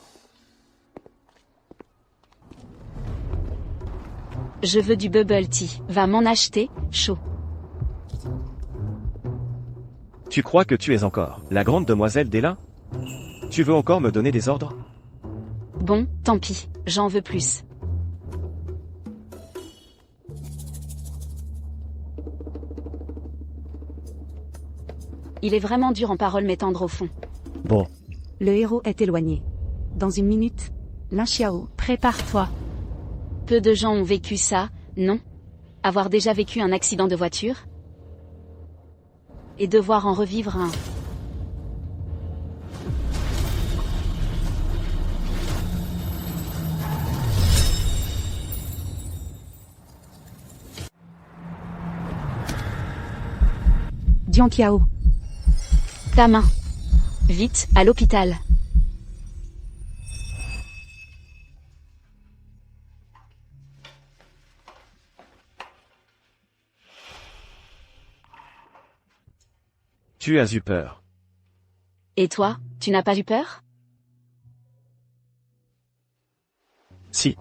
Je veux du bubble tea. Va m'en acheter, chaud. Tu crois que tu es encore la grande demoiselle d'Elin? Tu veux encore me donner des ordres? Bon, tant pis, j'en veux plus. Il est vraiment dur en parole mais tendre au fond. Bon. Le héros est éloigné. Dans une minute, Lin Xiao. Prépare-toi. Peu de gens ont vécu ça, non? Avoir déjà vécu un accident de voiture? Et devoir en revivre un. Duan Qiao. Ta main. Vite, à l'hôpital. Tu as eu peur. Et toi, tu n'as pas eu peur? Si.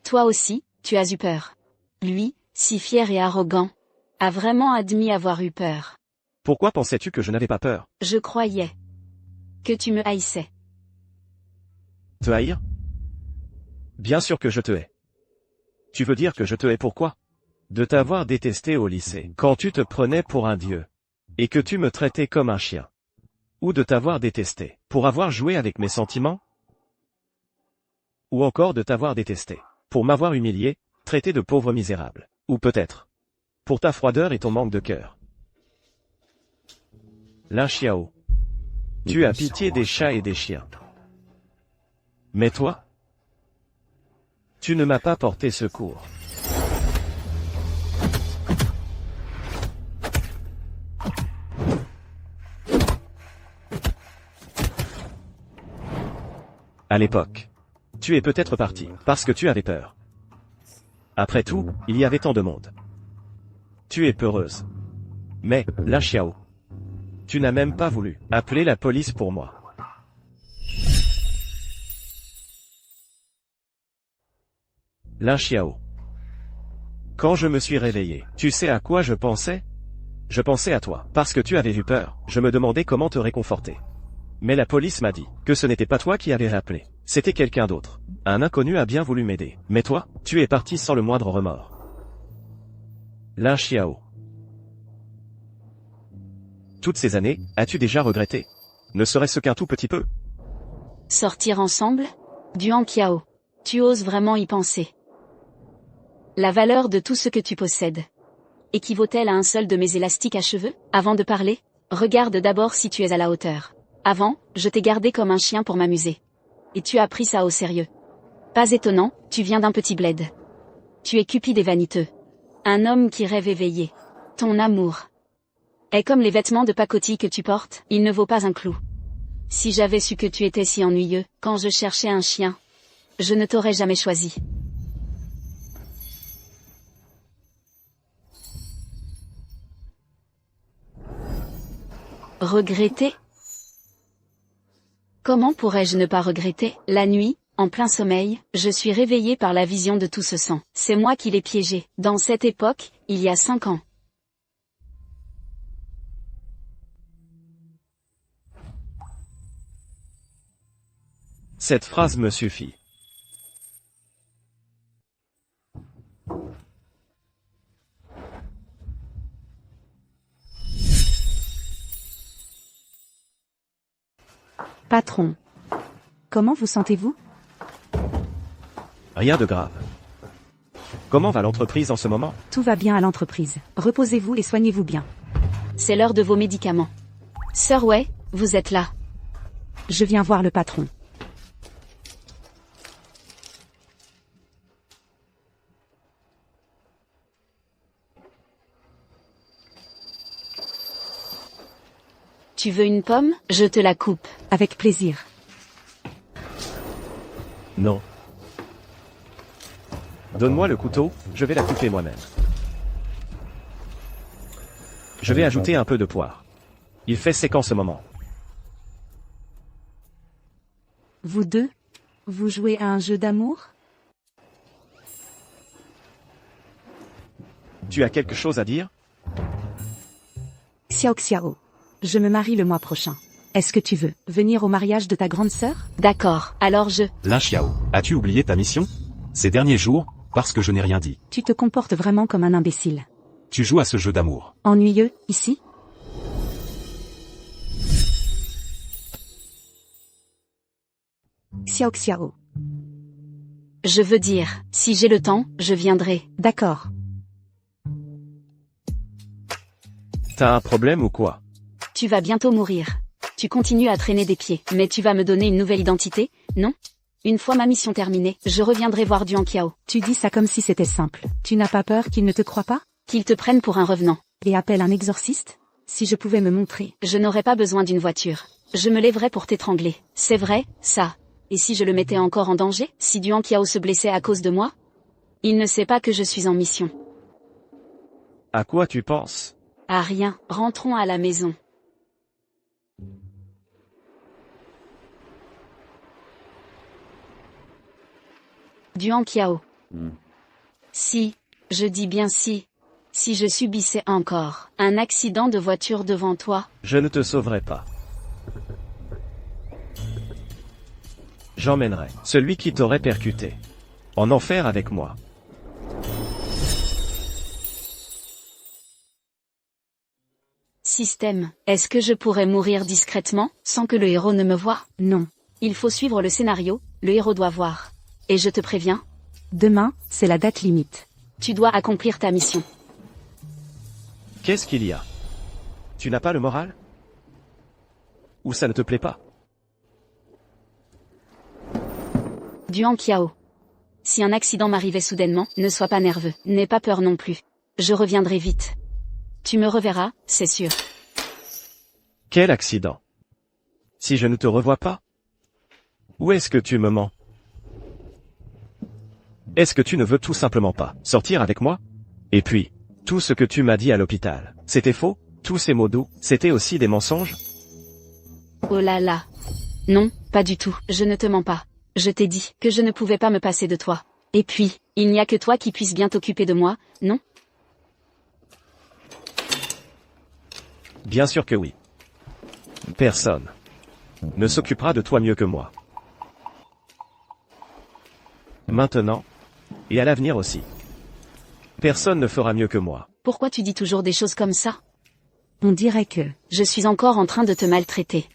Toi aussi, tu as eu peur. Lui, si fier et arrogant, a vraiment admis avoir eu peur. Pourquoi pensais-tu que je n'avais pas peur? Je croyais que tu me haïssais. Te haïr? Bien sûr que je te hais. Tu veux dire que je te hais pourquoi? De t'avoir détesté au lycée, quand tu te prenais pour un dieu, et que tu me traitais comme un chien. Ou de t'avoir détesté, pour avoir joué avec mes sentiments? Ou encore de t'avoir détesté, pour m'avoir humilié, traité de pauvre misérable. Ou peut-être, pour ta froideur et ton manque de cœur. Lin Xiao. Tu as pitié des chats et des chiens. Mais toi, tu ne m'as pas porté secours. À l'époque, tu es peut-être parti, parce que tu avais peur. Après tout, il y avait tant de monde. Tu es peureuse. Mais, Lin Xiao, tu n'as même pas voulu appeler la police pour moi. Lin Xiao. Quand je me suis réveillé, tu sais à quoi je pensais? Je pensais à toi, parce que tu avais eu peur, je me demandais comment te réconforter. Mais la police m'a dit que ce n'était pas toi qui avais appelé, c'était quelqu'un d'autre. Un inconnu a bien voulu m'aider, mais toi, tu es parti sans le moindre remords. Lin Xiao. Toutes ces années, as-tu déjà regretté? Ne serait-ce qu'un tout petit peu? Sortir ensemble? Duan Qiao. Tu oses vraiment y penser? La valeur de tout ce que tu possèdes équivaut-elle à un seul de mes élastiques à cheveux? Avant de parler, regarde d'abord si tu es à la hauteur. Avant, je t'ai gardé comme un chien pour m'amuser. Et tu as pris ça au sérieux. Pas étonnant, tu viens d'un petit bled. Tu es cupide et vaniteux. Un homme qui rêve éveillé. Ton amour est comme les vêtements de pacotille que tu portes, il ne vaut pas un clou. Si j'avais su que tu étais si ennuyeux, quand je cherchais un chien, je ne t'aurais jamais choisi. Regretter? Comment pourrais-je ne pas regretter? La nuit, en plein sommeil, je suis réveillée par la vision de tout ce sang. C'est moi qui l'ai piégé, dans cette époque, il y a 5 ans. Cette phrase me suffit. Patron. Comment vous sentez-vous? Rien de grave. Comment va l'entreprise en ce moment? Tout va bien à l'entreprise. Reposez-vous et soignez-vous bien. C'est l'heure de vos médicaments. Sir Wei, vous êtes là. Je viens voir le patron. Tu veux une pomme? Je te la coupe. Avec plaisir. Non. Donne-moi le couteau, je vais la couper moi-même. Je vais ajouter un peu de poire. Il fait sec en ce moment. Vous deux, vous jouez à un jeu d'amour? Tu as quelque chose à dire? Xiao Xiao. Je me marie le mois prochain. Est-ce que tu veux venir au mariage de ta grande sœur? D'accord, alors je... Lin Xiao, as-tu oublié ta mission? Ces derniers jours, parce que je n'ai rien dit. Tu te comportes vraiment comme un imbécile. Tu joues à ce jeu d'amour. Ennuyeux, ici? Xiao Xiao. Je veux dire, si j'ai le temps, je viendrai. D'accord. T'as un problème ou quoi? Tu vas bientôt mourir. Tu continues à traîner des pieds, mais tu vas me donner une nouvelle identité, non? Une fois ma mission terminée, je reviendrai voir Duan Qiao. Tu dis ça comme si c'était simple. Tu n'as pas peur qu'il ne te croie pas? Qu'il te prenne pour un revenant. Et appelle un exorciste? Si je pouvais me montrer. Je n'aurais pas besoin d'une voiture. Je me lèverais pour t'étrangler. C'est vrai, ça. Et si je le mettais encore en danger? Si Duan Qiao se blessait à cause de moi? Il ne sait pas que je suis en mission. À quoi tu penses? À rien, rentrons à la maison. Duan Qiao. Si, je dis bien si je subissais encore un accident de voiture devant toi, Je ne te sauverai pas. J'emmènerai celui qui t'aurait percuté en enfer avec moi. système, est-ce que je pourrais mourir discrètement, sans que le héros ne me voie? Non. Il faut suivre le scénario, le héros doit voir. Et je te préviens, Demain, c'est la date limite. tu dois accomplir ta mission. Qu'est-ce qu'il y a? Tu n'as pas le moral? Ou ça ne te plaît pas? Duan Qiao. Si un accident m'arrivait soudainement, ne sois pas nerveux, n'aie pas peur non plus. Je reviendrai vite. Tu me reverras, c'est sûr. Quel accident? Si je ne te revois pas? Où est-ce que tu me mens? Est-ce que tu ne veux tout simplement pas sortir avec moi? Et puis, tout ce que tu m'as dit à l'hôpital, c'était faux? Tous ces mots doux, c'était aussi des mensonges? Oh là là. Non, pas du tout, je ne te mens pas. Je t'ai dit que je ne pouvais pas me passer de toi. Et puis, il n'y a que toi qui puisses bien t'occuper de moi, non? Bien sûr que oui. Personne ne s'occupera de toi mieux que moi. Maintenant, et à l'avenir aussi. Personne ne fera mieux que moi. Pourquoi tu dis toujours des choses comme ça? On dirait que... Je suis encore en train de te maltraiter.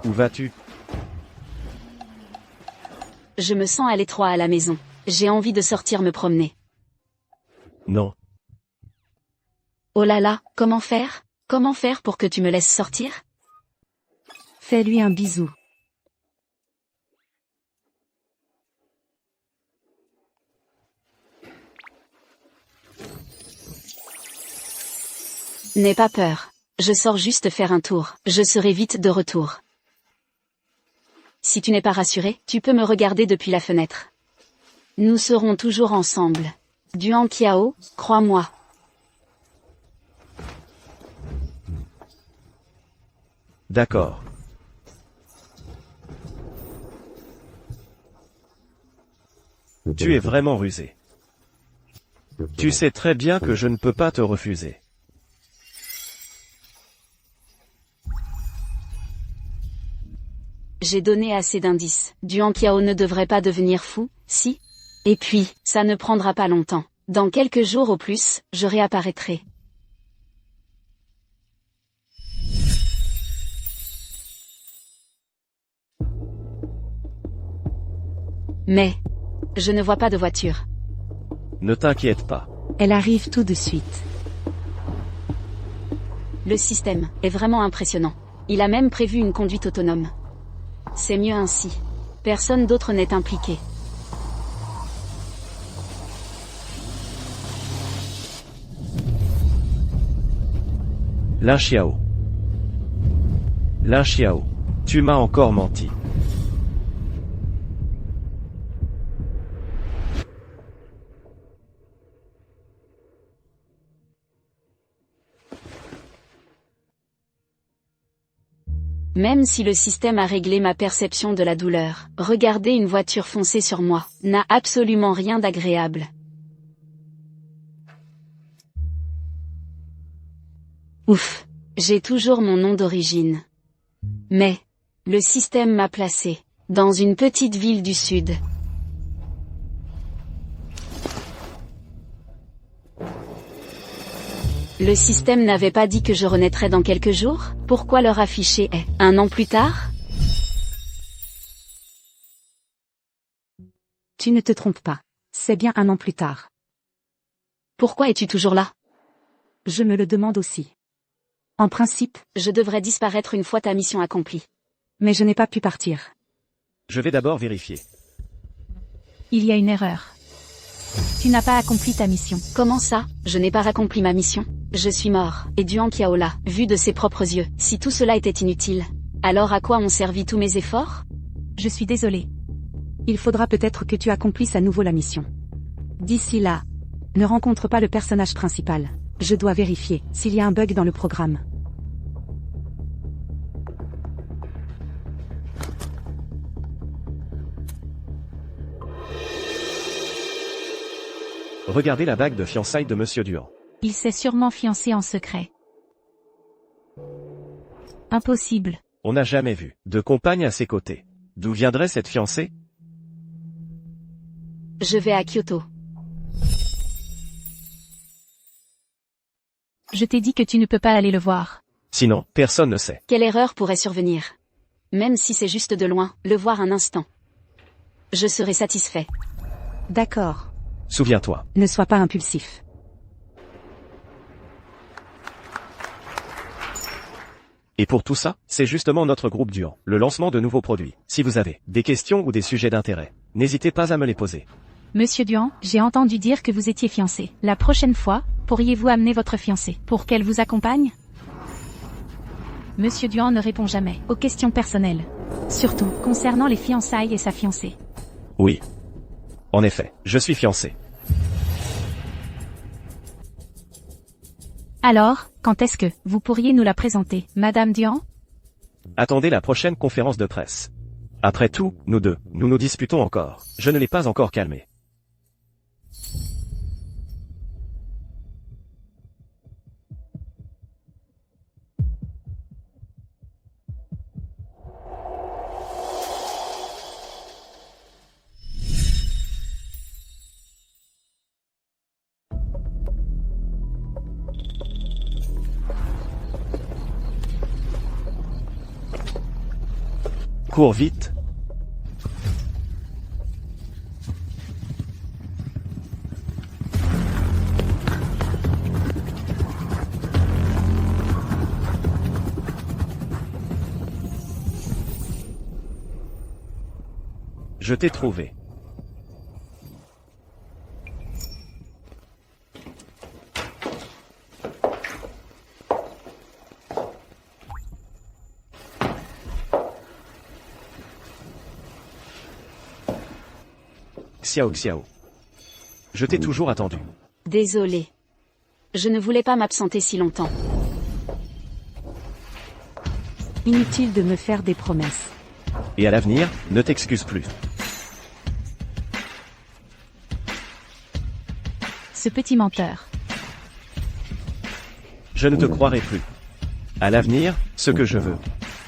Où vas-tu? Je me sens à l'étroit à la maison. J'ai envie de sortir me promener. Non. Oh là là, comment faire? Comment faire pour que tu me laisses sortir? Fais-lui un bisou. N'aie pas peur. Je sors juste faire un tour. Je serai vite de retour. Si tu n'es pas rassuré, tu peux me regarder depuis la fenêtre. Nous serons toujours ensemble. Duan Qiao, crois-moi. D'accord. Tu es vraiment rusé. Tu sais très bien que je ne peux pas te refuser. J'ai donné assez d'indices. Duan Qiao ne devrait pas devenir fou, si? Et puis, ça ne prendra pas longtemps. Dans quelques jours au plus, je réapparaîtrai. Mais, je ne vois pas de voiture. Ne t'inquiète pas. Elle arrive tout de suite. Le système est vraiment impressionnant. Il a même prévu une conduite autonome. C'est mieux ainsi. Personne d'autre n'est impliqué. Lin Xiao. Lin Xiao. Tu m'as encore menti. Même si le système a réglé ma perception de la douleur, regarder une voiture foncer sur moi n'a absolument rien d'agréable. Ouf, j'ai toujours mon nom d'origine. Mais, le système m'a placé dans une petite ville du sud. Le système n'avait pas dit que je renaîtrais dans quelques jours? Pourquoi leur afficher est un an plus tard? Tu ne te trompes pas. C'est bien un an plus tard. Pourquoi es-tu toujours là? Je me le demande aussi. En principe, Je devrais disparaître une fois ta mission accomplie. mais je n'ai pas pu partir. Je vais d'abord vérifier. Il y a une erreur. Tu n'as pas accompli ta mission. Comment ça? Je n'ai pas accompli ma mission. Je suis mort. Et Duan Qiao l'a vu de ses propres yeux. Si tout cela était inutile, alors à quoi ont servi tous mes efforts? Je suis désolée. Il faudra peut-être que tu accomplisses à nouveau la mission. D'ici là, ne rencontre pas le personnage principal. Je dois vérifier s'il y a un bug dans le programme. Regardez la bague de fiançailles de Monsieur Duan. Il s'est sûrement fiancé en secret. Impossible. On n'a jamais vu de compagne à ses côtés. D'où viendrait cette fiancée? Je vais à Kyoto. Je t'ai dit que tu ne peux pas aller le voir. Sinon, personne ne sait. Quelle erreur pourrait survenir? Même si c'est juste de loin, le voir un instant. Je serai satisfait. D'accord. Souviens-toi. Ne sois pas impulsif. Et pour tout ça, c'est justement notre groupe Duan, le lancement de nouveaux produits. Si vous avez des questions ou des sujets d'intérêt, n'hésitez pas à me les poser. Monsieur Duan, j'ai entendu dire que vous étiez fiancé. La prochaine fois, pourriez-vous amener votre fiancée pour qu'elle vous accompagne? Monsieur Duan ne répond jamais aux questions personnelles. Surtout concernant les fiançailles et sa fiancée. Oui. En effet, je suis fiancé. Alors, quand est-ce que vous pourriez nous la présenter, Madame Duan? Attendez la prochaine conférence de presse. Après tout, nous deux, nous nous disputons encore. Je ne l'ai pas encore calmé. Cours vite. Je t'ai trouvé. Xiao Xiao. Je t'ai toujours attendu. Désolé. Je ne voulais pas m'absenter si longtemps. Inutile de me faire des promesses. Et à l'avenir, ne t'excuse plus. Ce petit menteur. Je ne te croirai plus. À l'avenir, ce que je veux,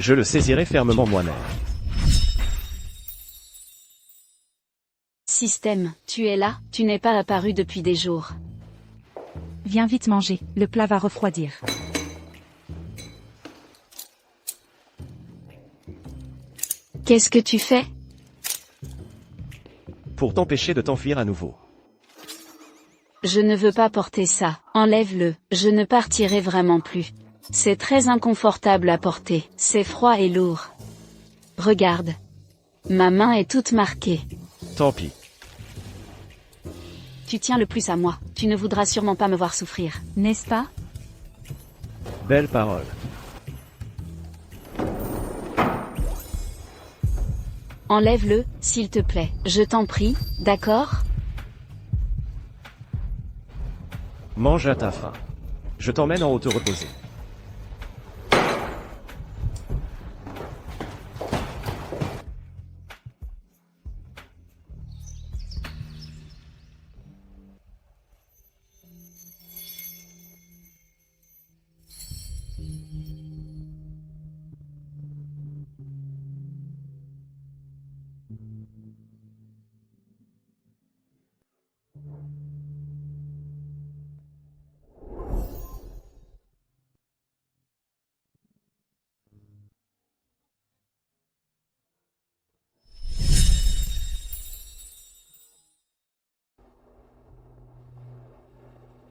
je le saisirai fermement moi-même. Système, tu es là, tu n'es pas apparu depuis des jours. Viens vite manger. Le plat va refroidir. Qu'est-ce que tu fais? Pour t'empêcher de t'enfuir à nouveau. Je ne veux pas porter ça, enlève-le, je ne partirai vraiment plus. C'est très inconfortable à porter, c'est froid et lourd. Regarde. Ma main est toute marquée. Tant pis. Tu tiens le plus à moi, tu ne voudras sûrement pas me voir souffrir. N'est-ce pas? Belle parole. Enlève-le, s'il te plaît, je t'en prie, d'accord? Mange à ta faim. Je t'emmène en haut te reposer.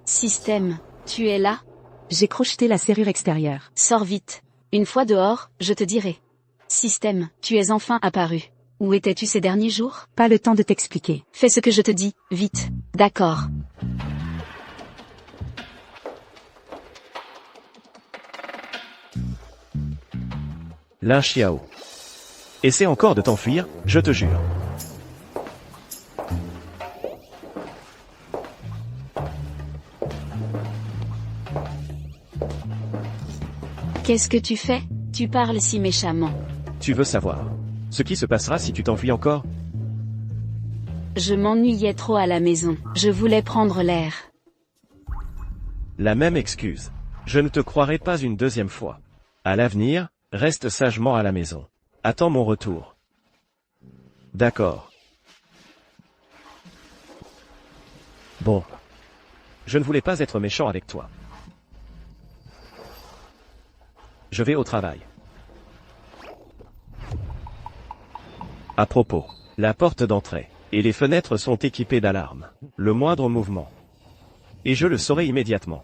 Système, tu es là? J'ai crocheté la serrure extérieure. Sors vite. Une fois dehors, je te dirai. Système, tu es enfin apparu. Où étais-tu ces derniers jours? Pas le temps de t'expliquer. Fais ce que je te dis, vite. D'accord. Lin Xiao. Essaie encore de t'enfuir, je te jure. Qu'est-ce que tu fais? Tu parles si méchamment. Tu veux savoir ce qui se passera si tu t'enfuis encore? Je m'ennuyais trop à la maison. Je voulais prendre l'air. La même excuse. Je ne te croirai pas une deuxième fois. À l'avenir, reste sagement à la maison. Attends mon retour. D'accord. Bon. Je ne voulais pas être méchant avec toi. Je vais au travail. À propos, la porte d'entrée et les fenêtres sont équipées d'alarmes. Le moindre mouvement. Et je le saurai immédiatement.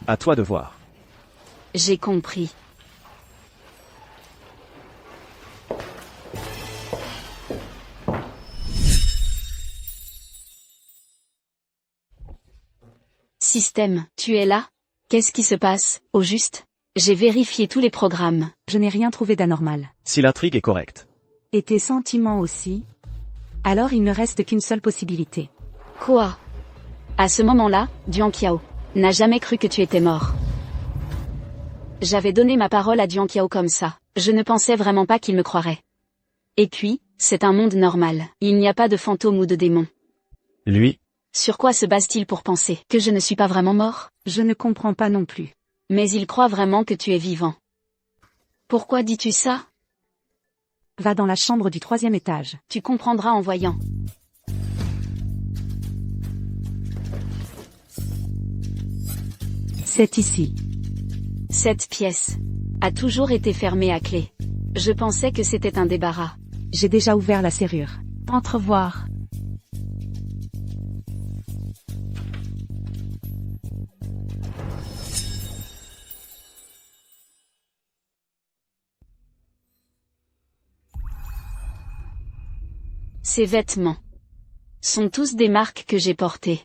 À toi de voir. J'ai compris. Système, tu es là? Qu'est-ce qui se passe, au juste? J'ai vérifié tous les programmes. Je n'ai rien trouvé d'anormal. Si l'intrigue est correcte. Et tes sentiments aussi? Alors il ne reste qu'une seule possibilité. Quoi? À ce moment-là, Duan Qiao n'a jamais cru que tu étais mort. J'avais donné ma parole à Duan Qiao comme ça. Je ne pensais vraiment pas qu'il me croirait. Et puis, c'est un monde normal. Il n'y a pas de fantômes ou de démons. Lui, Sur quoi se base-t-il pour penser que je ne suis pas vraiment mort? Je ne comprends pas non plus. Mais il croit vraiment que tu es vivant. Pourquoi dis-tu ça? Va dans la chambre du 3e étage. Tu comprendras en voyant. C'est ici. Cette pièce a toujours été fermée à clé. Je pensais que c'était un débarras. J'ai déjà ouvert la serrure. Entrevoir. Ces vêtements sont tous des marques que j'ai portées.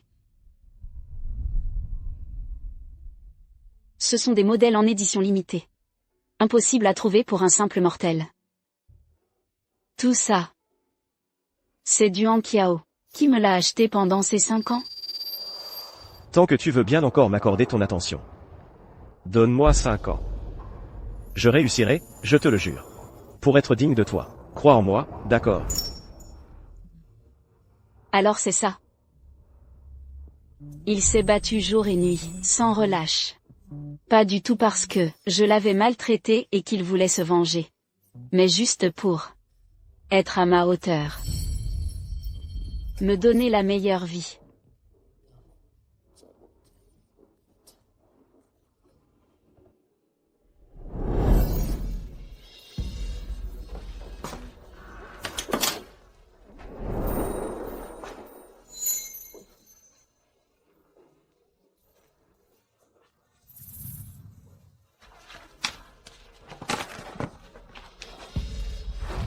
Ce sont des modèles en édition limitée. Impossible à trouver pour un simple mortel. Tout ça, c'est Duan Qiao. Qui me l'a acheté pendant ces 5 ans? tant que tu veux bien encore m'accorder ton attention. Donne-moi 5 ans. Je réussirai, je te le jure. Pour être digne de toi. Crois en moi, d'accord? Alors c'est ça. Il s'est battu jour et nuit, sans relâche. Pas du tout parce que je l'avais maltraité et qu'il voulait se venger. Mais juste pour être à ma hauteur. Me donner la meilleure vie.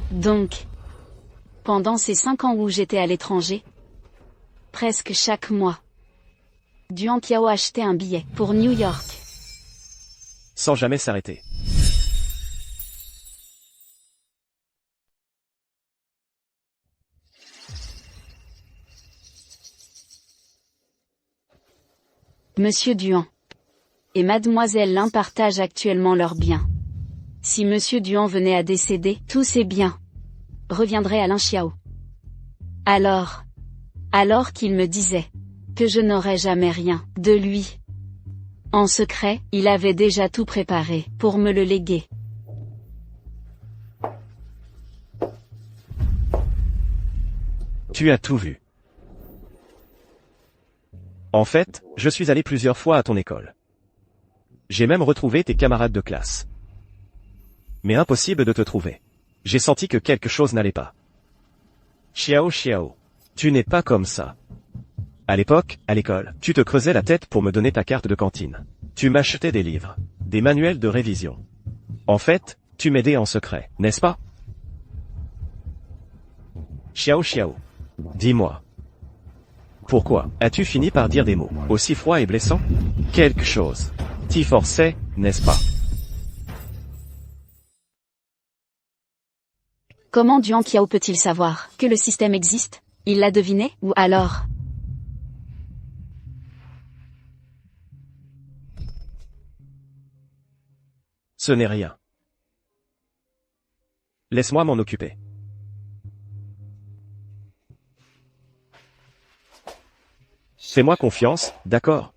Donc, pendant ces 5 ans où j'étais à l'étranger, presque chaque mois, Duan Qiao achetait un billet pour New York. Sans jamais s'arrêter. Monsieur Duan et Mademoiselle Lin partagent actuellement leurs biens. Si Monsieur Duan venait à décéder, tous ses biens reviendraient à Lin Xiao. Alors qu'il me disait que je n'aurais jamais rien de lui. En secret, il avait déjà tout préparé pour me le léguer. Tu as tout vu. En fait, je suis allé plusieurs fois à ton école. J'ai même retrouvé tes camarades de classe. Mais impossible de te trouver. J'ai senti que quelque chose n'allait pas. Xiao, tu n'es pas comme ça. À l'époque, à l'école, tu te creusais la tête pour me donner ta carte de cantine. Tu m'achetais des livres, des manuels de révision. En fait, tu m'aidais en secret, n'est-ce pas? Xiao, dis-moi. Pourquoi as-tu fini par dire des mots aussi froids et blessants? Quelque chose t'y forçait, n'est-ce pas? Comment Duan Qiao peut-il savoir que le système existe? Il l'a deviné, ou alors? Ce n'est rien. Laisse-moi m'en occuper. Fais-moi confiance, d'accord?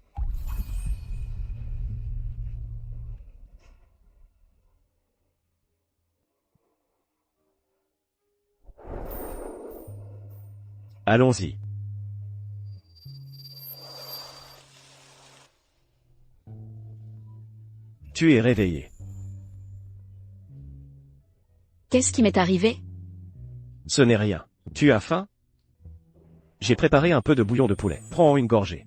Allons-y. Tu es réveillé. Qu'est-ce qui m'est arrivé? Ce n'est rien. Tu as faim? J'ai préparé un peu de bouillon de poulet. Prends une gorgée.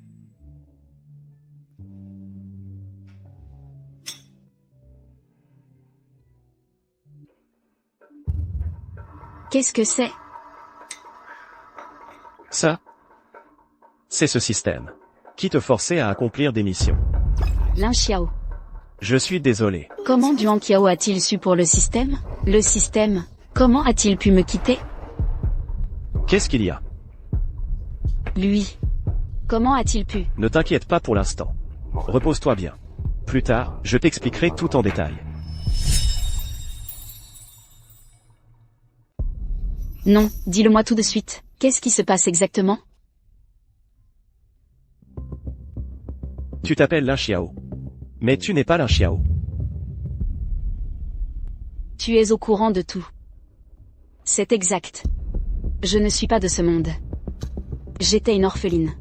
Qu'est-ce que c'est? Ça, c'est ce système qui te forçait à accomplir des missions. Lin Xiao. Je suis désolé. Comment Duan Qiao a-t-il su pour le système? Le système, comment a-t-il pu me quitter? Qu'est-ce qu'il y a? Lui. Comment a-t-il pu? Ne t'inquiète pas pour l'instant. Repose-toi bien. Plus tard, je t'expliquerai tout en détail. Non, dis-le-moi tout de suite. Qu'est-ce qui se passe exactement? Tu t'appelles Lin Xiao. Mais tu n'es pas Lin Xiao. Tu es au courant de tout. C'est exact. Je ne suis pas de ce monde. J'étais une orpheline.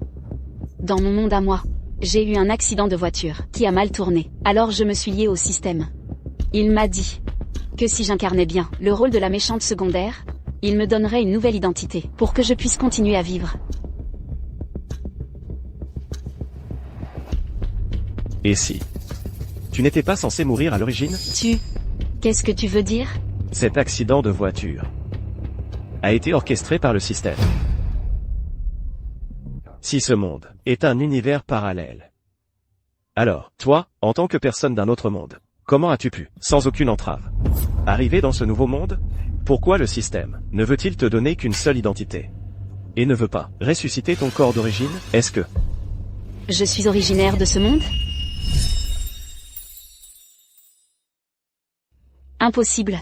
Dans mon monde à moi, j'ai eu un accident de voiture qui a mal tourné. Alors je me suis liée au système. Il m'a dit que si j'incarnais bien le rôle de la méchante secondaire, il me donnerait une nouvelle identité pour que je puisse continuer à vivre. Et si tu n'étais pas censé mourir à l'origine? Qu'est-ce que tu veux dire? Cet accident de voiture a été orchestré par le système. Si ce monde est un univers parallèle, alors, toi, en tant que personne d'un autre monde, comment as-tu pu, sans aucune entrave, arriver dans ce nouveau monde? Pourquoi le système ne veut-il te donner qu'une seule identité? Et ne veut pas ressusciter ton corps d'origine? Est-ce que Je suis originaire de ce monde? Impossible.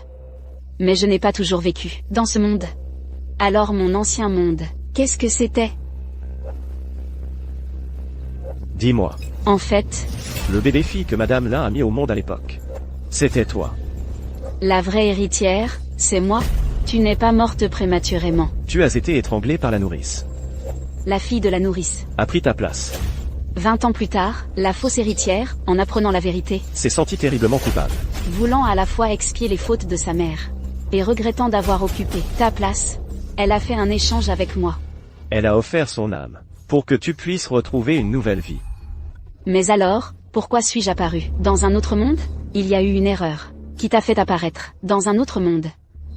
Mais je n'ai pas toujours vécu dans ce monde. Alors mon ancien monde, qu'est-ce que c'était? Dis-moi. En fait, Le bébé-fille que Madame Lin a mis au monde à l'époque. C'était toi. la vraie héritière, c'est moi. Tu n'es pas morte prématurément. Tu as été étranglée par la nourrice. La fille de la nourrice. A pris ta place. 20 ans plus tard, la fausse héritière, en apprenant la vérité, S'est sentie terriblement coupable. voulant à la fois expier les fautes de sa mère, et regrettant d'avoir occupé ta place, elle a fait un échange avec moi. Elle a offert son âme. Pour que tu puisses retrouver une nouvelle vie. Mais alors, pourquoi suis-je apparu dans un autre monde? Il y a eu une erreur qui t'a fait apparaître dans un autre monde.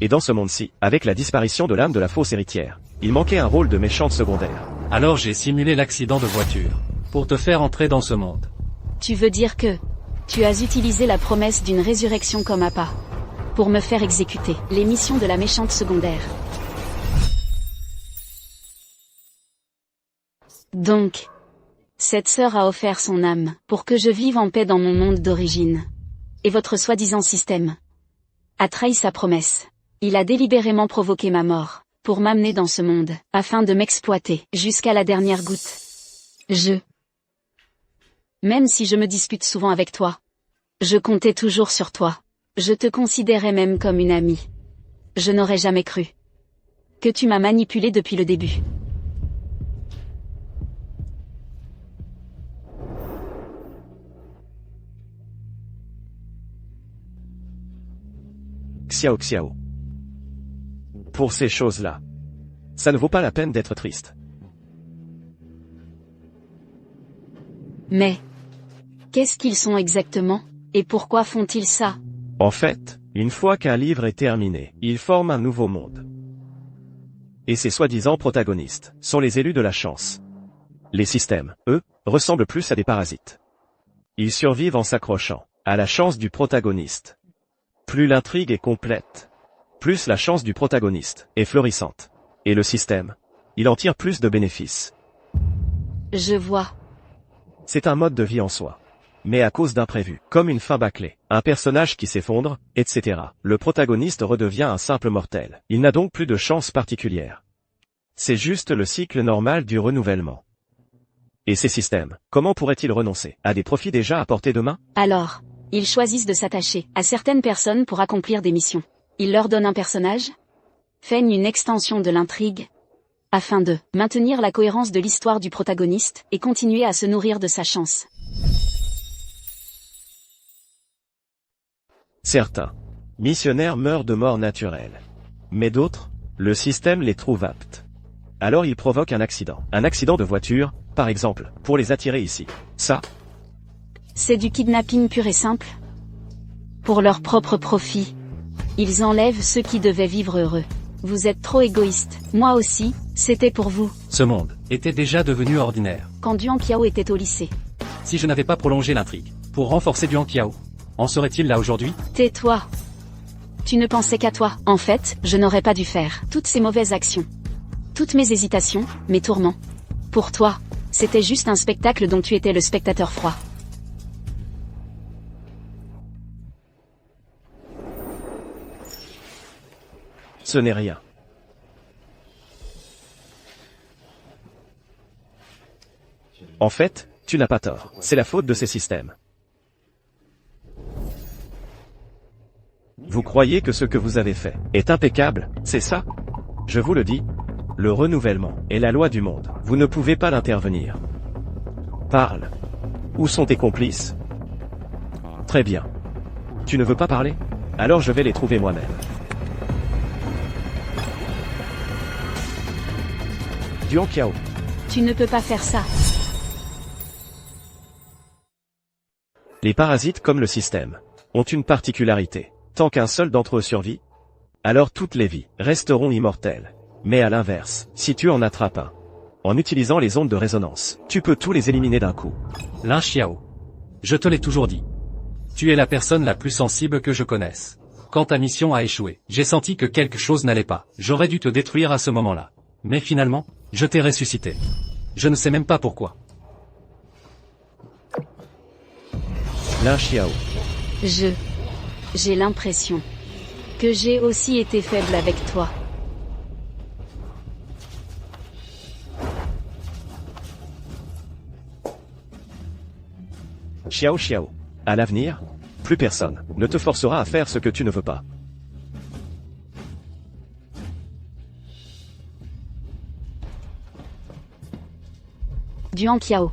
Et dans ce monde-ci, avec la disparition de l'âme de la fausse héritière, il manquait un rôle de méchante secondaire. Alors j'ai simulé l'accident de voiture, pour te faire entrer dans ce monde. Tu veux dire que tu as utilisé la promesse d'une résurrection comme appât pour me faire exécuter les missions de la méchante secondaire. Donc, cette sœur a offert son âme pour que je vive en paix dans mon monde d'origine. Et votre soi-disant système a trahi sa promesse. Il a délibérément provoqué ma mort pour m'amener dans ce monde afin de m'exploiter jusqu'à la dernière goutte. Même si je me dispute souvent avec toi, je comptais toujours sur toi. Je te considérais même comme une amie. Je n'aurais jamais cru que tu m'as manipulé depuis le début. Xiao Xiao. Pour ces choses-là, ça ne vaut pas la peine d'être triste. Mais, qu'est-ce qu'ils sont exactement, et pourquoi font-ils ça? En fait, une fois qu'un livre est terminé, il forme un nouveau monde. Et ces soi-disant protagonistes sont les élus de la chance. Les systèmes, eux, ressemblent plus à des parasites. Ils survivent en s'accrochant à la chance du protagoniste. Plus l'intrigue est complète, plus la chance du protagoniste est florissante. Et le système, il en tire plus de bénéfices. Je vois. C'est un mode de vie en soi. Mais à cause d'imprévus, comme une fin bâclée, un personnage qui s'effondre, etc., le protagoniste redevient un simple mortel. Il n'a donc plus de chance particulière. C'est juste le cycle normal du renouvellement. Et ces systèmes, comment pourraient-ils renoncer à des profits déjà à portée de main? Alors, ils choisissent de s'attacher à certaines personnes pour accomplir des missions. Ils leur donnent un personnage, feignent une extension de l'intrigue, afin de maintenir la cohérence de l'histoire du protagoniste et continuer à se nourrir de sa chance. Certains missionnaires meurent de mort naturelle. Mais d'autres Le système les trouve aptes. Alors ils provoquent un accident. Un accident de voiture, par exemple, pour les attirer ici. Ça, C'est du kidnapping pur et simple. Pour leur propre profit. Ils enlèvent ceux qui devaient vivre heureux. Vous êtes trop égoïste. Moi aussi, c'était pour vous. Ce monde était déjà devenu ordinaire. Quand Duan Qiao était au lycée. Si je n'avais pas prolongé l'intrigue, pour renforcer Duan Qiao, en serait-il là aujourd'hui? Tais-toi. Tu ne pensais qu'à toi. En fait, je n'aurais pas dû faire toutes ces mauvaises actions. Toutes mes hésitations, mes tourments. Pour toi, c'était juste un spectacle dont tu étais le spectateur froid. ce n'est rien. En fait, tu n'as pas tort. C'est la faute de ces systèmes. Vous croyez que ce que vous avez fait est impeccable, c'est ça? Je vous le dis. Le renouvellement est la loi du monde. Vous ne pouvez pas l'intervenir. Parle. Où sont tes complices? Très bien. Tu ne veux pas parler? Alors je vais les trouver moi-même. Duan Qiao. Tu ne peux pas faire ça. Les parasites comme le système ont une particularité. Tant qu'un seul d'entre eux survit, alors toutes les vies resteront immortelles. Mais à l'inverse, si tu en attrapes un, en utilisant les ondes de résonance, tu peux tous les éliminer d'un coup. Lin Xiao. Je te l'ai toujours dit. Tu es la personne la plus sensible que je connaisse. Quand ta mission a échoué, j'ai senti que quelque chose n'allait pas. J'aurais dû te détruire à ce moment-là. Mais finalement, je t'ai ressuscité. Je ne sais même pas pourquoi. Lin Xiao. J'ai l'impression que j'ai aussi été faible avec toi. Xiao Xiao. À l'avenir, plus personne ne te forcera à faire ce que tu ne veux pas. Duan Qiao.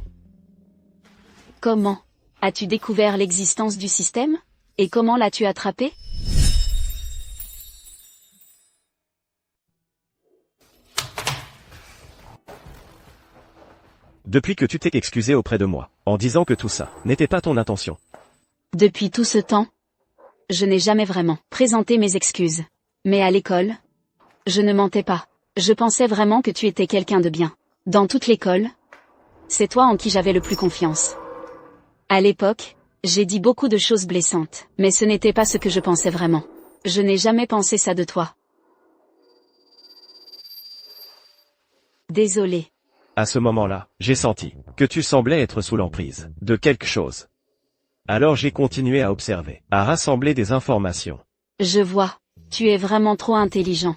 Comment as-tu découvert l'existence du système? Et comment l'as-tu attrapé? Depuis que tu t'es excusé auprès de moi, en disant que tout ça n'était pas ton intention. Depuis tout ce temps, je n'ai jamais vraiment présenté mes excuses. Mais à l'école, je ne mentais pas. Je pensais vraiment que tu étais quelqu'un de bien. Dans toute l'école, c'est toi en qui j'avais le plus confiance. À l'époque, j'ai dit beaucoup de choses blessantes, mais ce n'était pas ce que je pensais vraiment. Je n'ai jamais pensé ça de toi. Désolé. À ce moment-là, j'ai senti que tu semblais être sous l'emprise de quelque chose. Alors j'ai continué à observer, à rassembler des informations. Je vois. Tu es vraiment trop intelligent.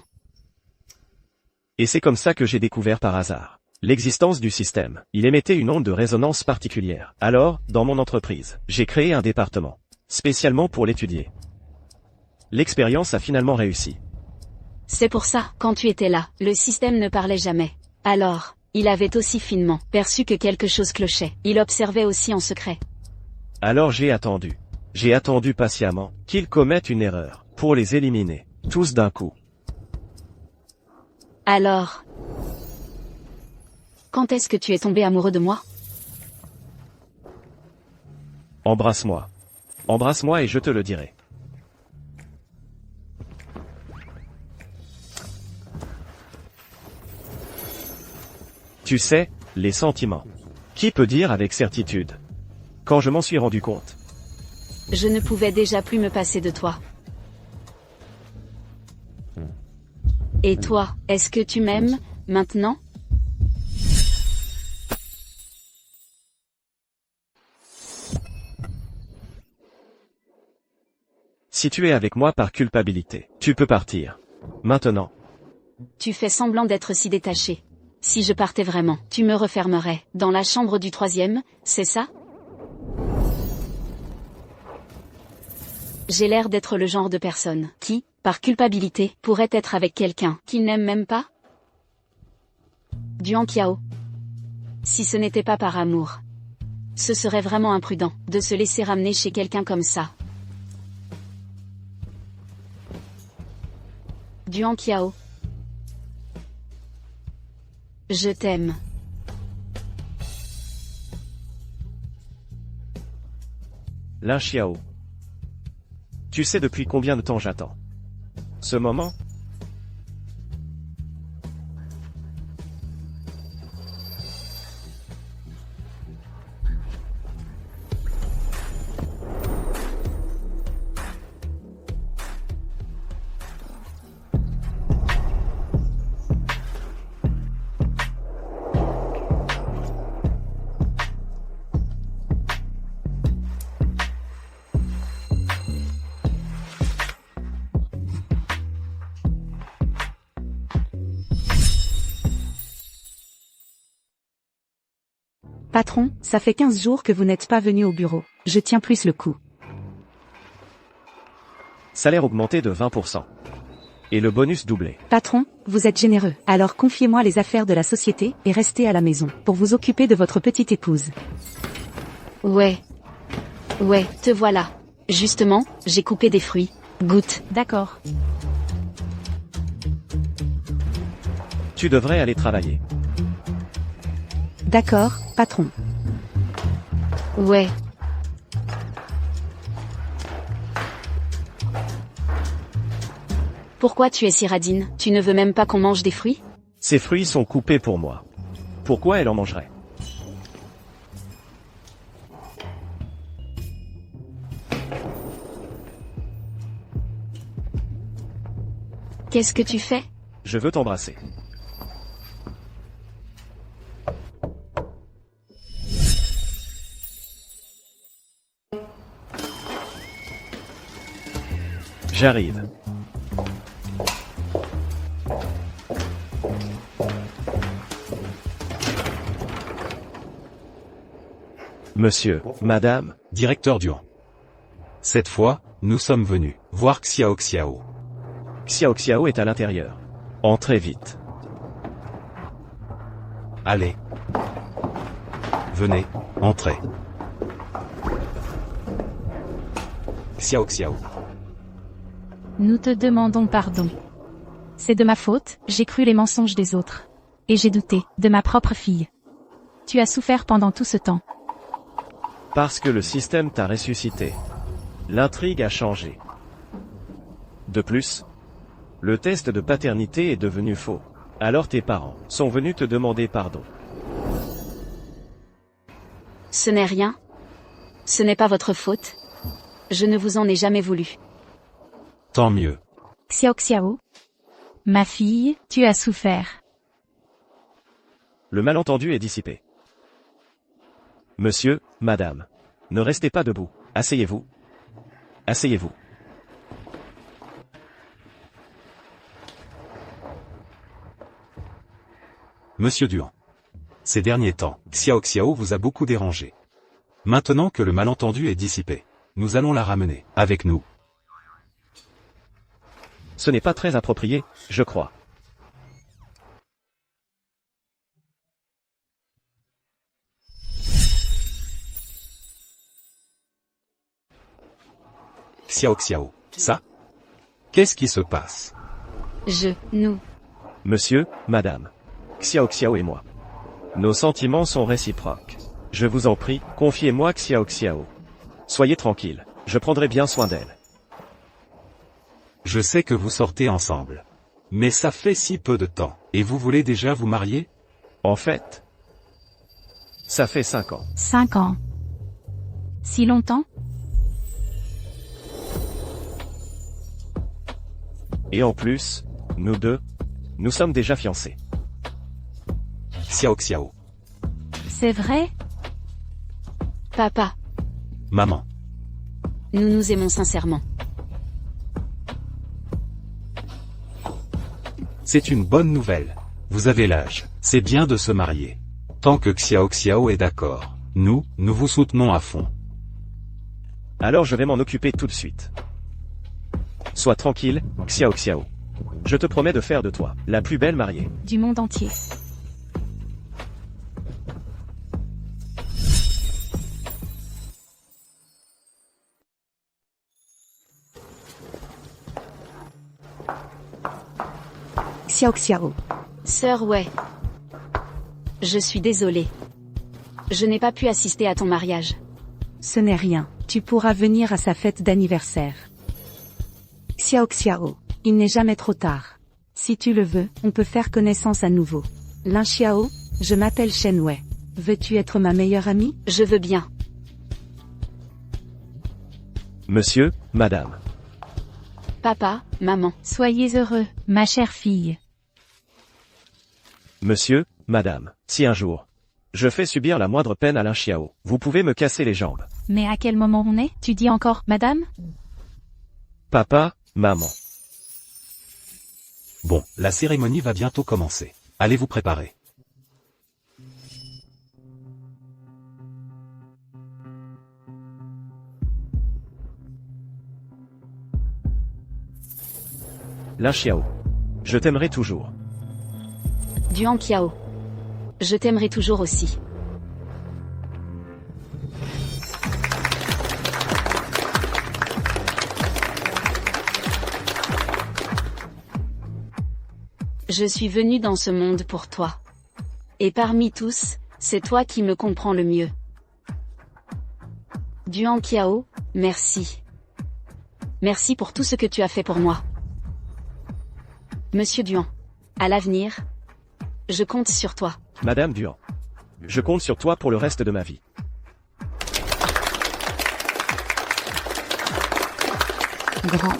Et c'est comme ça que j'ai découvert par hasard l'existence du système. Il émettait une onde de résonance particulière. Alors, dans mon entreprise, j'ai créé un département, spécialement pour l'étudier. L'expérience a finalement réussi. C'est pour ça, quand tu étais là, le système ne parlait jamais. Alors, il avait aussi finement perçu que quelque chose clochait. Il observait aussi en secret. Alors j'ai attendu. J'ai attendu patiemment qu'ils commettent une erreur, pour les éliminer, tous d'un coup. Alors, quand est-ce que tu es tombé amoureux de moi? Embrasse-moi. Embrasse-moi et je te le dirai. Tu sais, les sentiments. Qui peut dire avec certitude? Quand je m'en suis rendu compte. Je ne pouvais déjà plus me passer de toi. Et toi, est-ce que tu m'aimes, maintenant? Si tu es avec moi par culpabilité, tu peux partir. Maintenant. Tu fais semblant d'être si détaché. Si je partais vraiment, tu me refermerais dans la chambre du 3e, c'est ça? J'ai l'air d'être le genre de personne qui, par culpabilité, pourrait être avec quelqu'un qu'il n'aime même pas? Duan Qiao. Si ce n'était pas par amour, ce serait vraiment imprudent de se laisser ramener chez quelqu'un comme ça. Duan Qiao. Je t'aime. Lin Xiao. Tu sais depuis combien de temps j'attends ce moment? Patron, ça fait 15 jours que vous n'êtes pas venu au bureau. Je tiens plus le coup. Salaire augmenté de 20%. Et le bonus doublé. Patron, vous êtes généreux. Alors confiez-moi les affaires de la société et restez à la maison pour vous occuper de votre petite épouse. Ouais. Ouais, te voilà. Justement, j'ai coupé des fruits. Goûte. D'accord. Tu devrais aller travailler. D'accord, patron. Ouais. Pourquoi tu es si radine? Tu ne veux même pas qu'on mange des fruits? Ces fruits sont coupés pour moi. Pourquoi elle en mangerait? Qu'est-ce que tu fais? Je veux t'embrasser. J'arrive. Monsieur, madame, Directeur Duan. Cette fois, nous sommes venus voir Xiao Xiao. Xiao Xiao est à l'intérieur. Entrez vite. Allez. Venez, entrez. Xiao Xiao. Nous te demandons pardon. C'est de ma faute, j'ai cru les mensonges des autres. Et j'ai douté, de ma propre fille. Tu as souffert pendant tout ce temps. Parce que le système t'a ressuscité. L'intrigue a changé. De plus, le test de paternité est devenu faux. Alors tes parents sont venus te demander pardon. Ce n'est rien. Ce n'est pas votre faute. Je ne vous en ai jamais voulu. Tant mieux. Xiao Xiao. Ma fille, tu as souffert. Le malentendu est dissipé. Monsieur, madame, ne restez pas debout. Asseyez-vous. Asseyez-vous. Monsieur Duan. Ces derniers temps, Xiao Xiao vous a beaucoup dérangé. Maintenant que le malentendu est dissipé, nous allons la ramener avec nous. Ce n'est pas très approprié, je crois. Xiao Xiao, ça? Qu'est-ce qui se passe? Nous. Monsieur, madame, Xiao Xiao et moi. Nos sentiments sont réciproques. Je vous en prie, confiez-moi Xiao Xiao. Soyez tranquille, je prendrai bien soin d'elle. Je sais que vous sortez ensemble. Mais ça fait si peu de temps, et vous voulez déjà vous marier? En fait, ça fait 5 ans. 5 ans. Si longtemps? Et en plus, nous deux, nous sommes déjà fiancés. Xiao Xiao. C'est vrai? Papa, Maman. nous nous aimons sincèrement. C'est une bonne nouvelle. Vous avez l'âge. C'est bien de se marier. Tant que Xiao Xiao est d'accord. Nous vous soutenons à fond. Alors je vais m'en occuper tout de suite. Sois tranquille, Xiao Xiao. Je te promets de faire de toi la plus belle mariée. Du monde entier. Xiao Xiao. Sœur, ouais. Je suis désolée. Je n'ai pas pu assister à ton mariage. Ce n'est rien, tu pourras venir à sa fête d'anniversaire. Xiao Xiao, il n'est jamais trop tard. Si tu le veux, on peut faire connaissance à nouveau. Lin Xiao, je m'appelle Shen Wei. Veux-tu être ma meilleure amie? Je veux bien. Monsieur, madame. Papa, maman. Soyez heureux, ma chère fille. Monsieur, madame. Si un jour, je fais subir la moindre peine à Lin Xiao, vous pouvez me casser les jambes. Mais à quel moment on est? Tu dis encore, madame? Papa, maman. Bon, la cérémonie va bientôt commencer. Allez vous préparer. Lin Xiao. Je t'aimerai toujours. Duan Qiao. Je t'aimerai toujours aussi. Je suis venu dans ce monde pour toi. Et parmi tous, c'est toi qui me comprends le mieux. Duan Qiao, merci. Merci pour tout ce que tu as fait pour moi. Monsieur Duan. À l'avenir, je compte sur toi. Madame Duan. Je compte sur toi pour le reste de ma vie. Grand.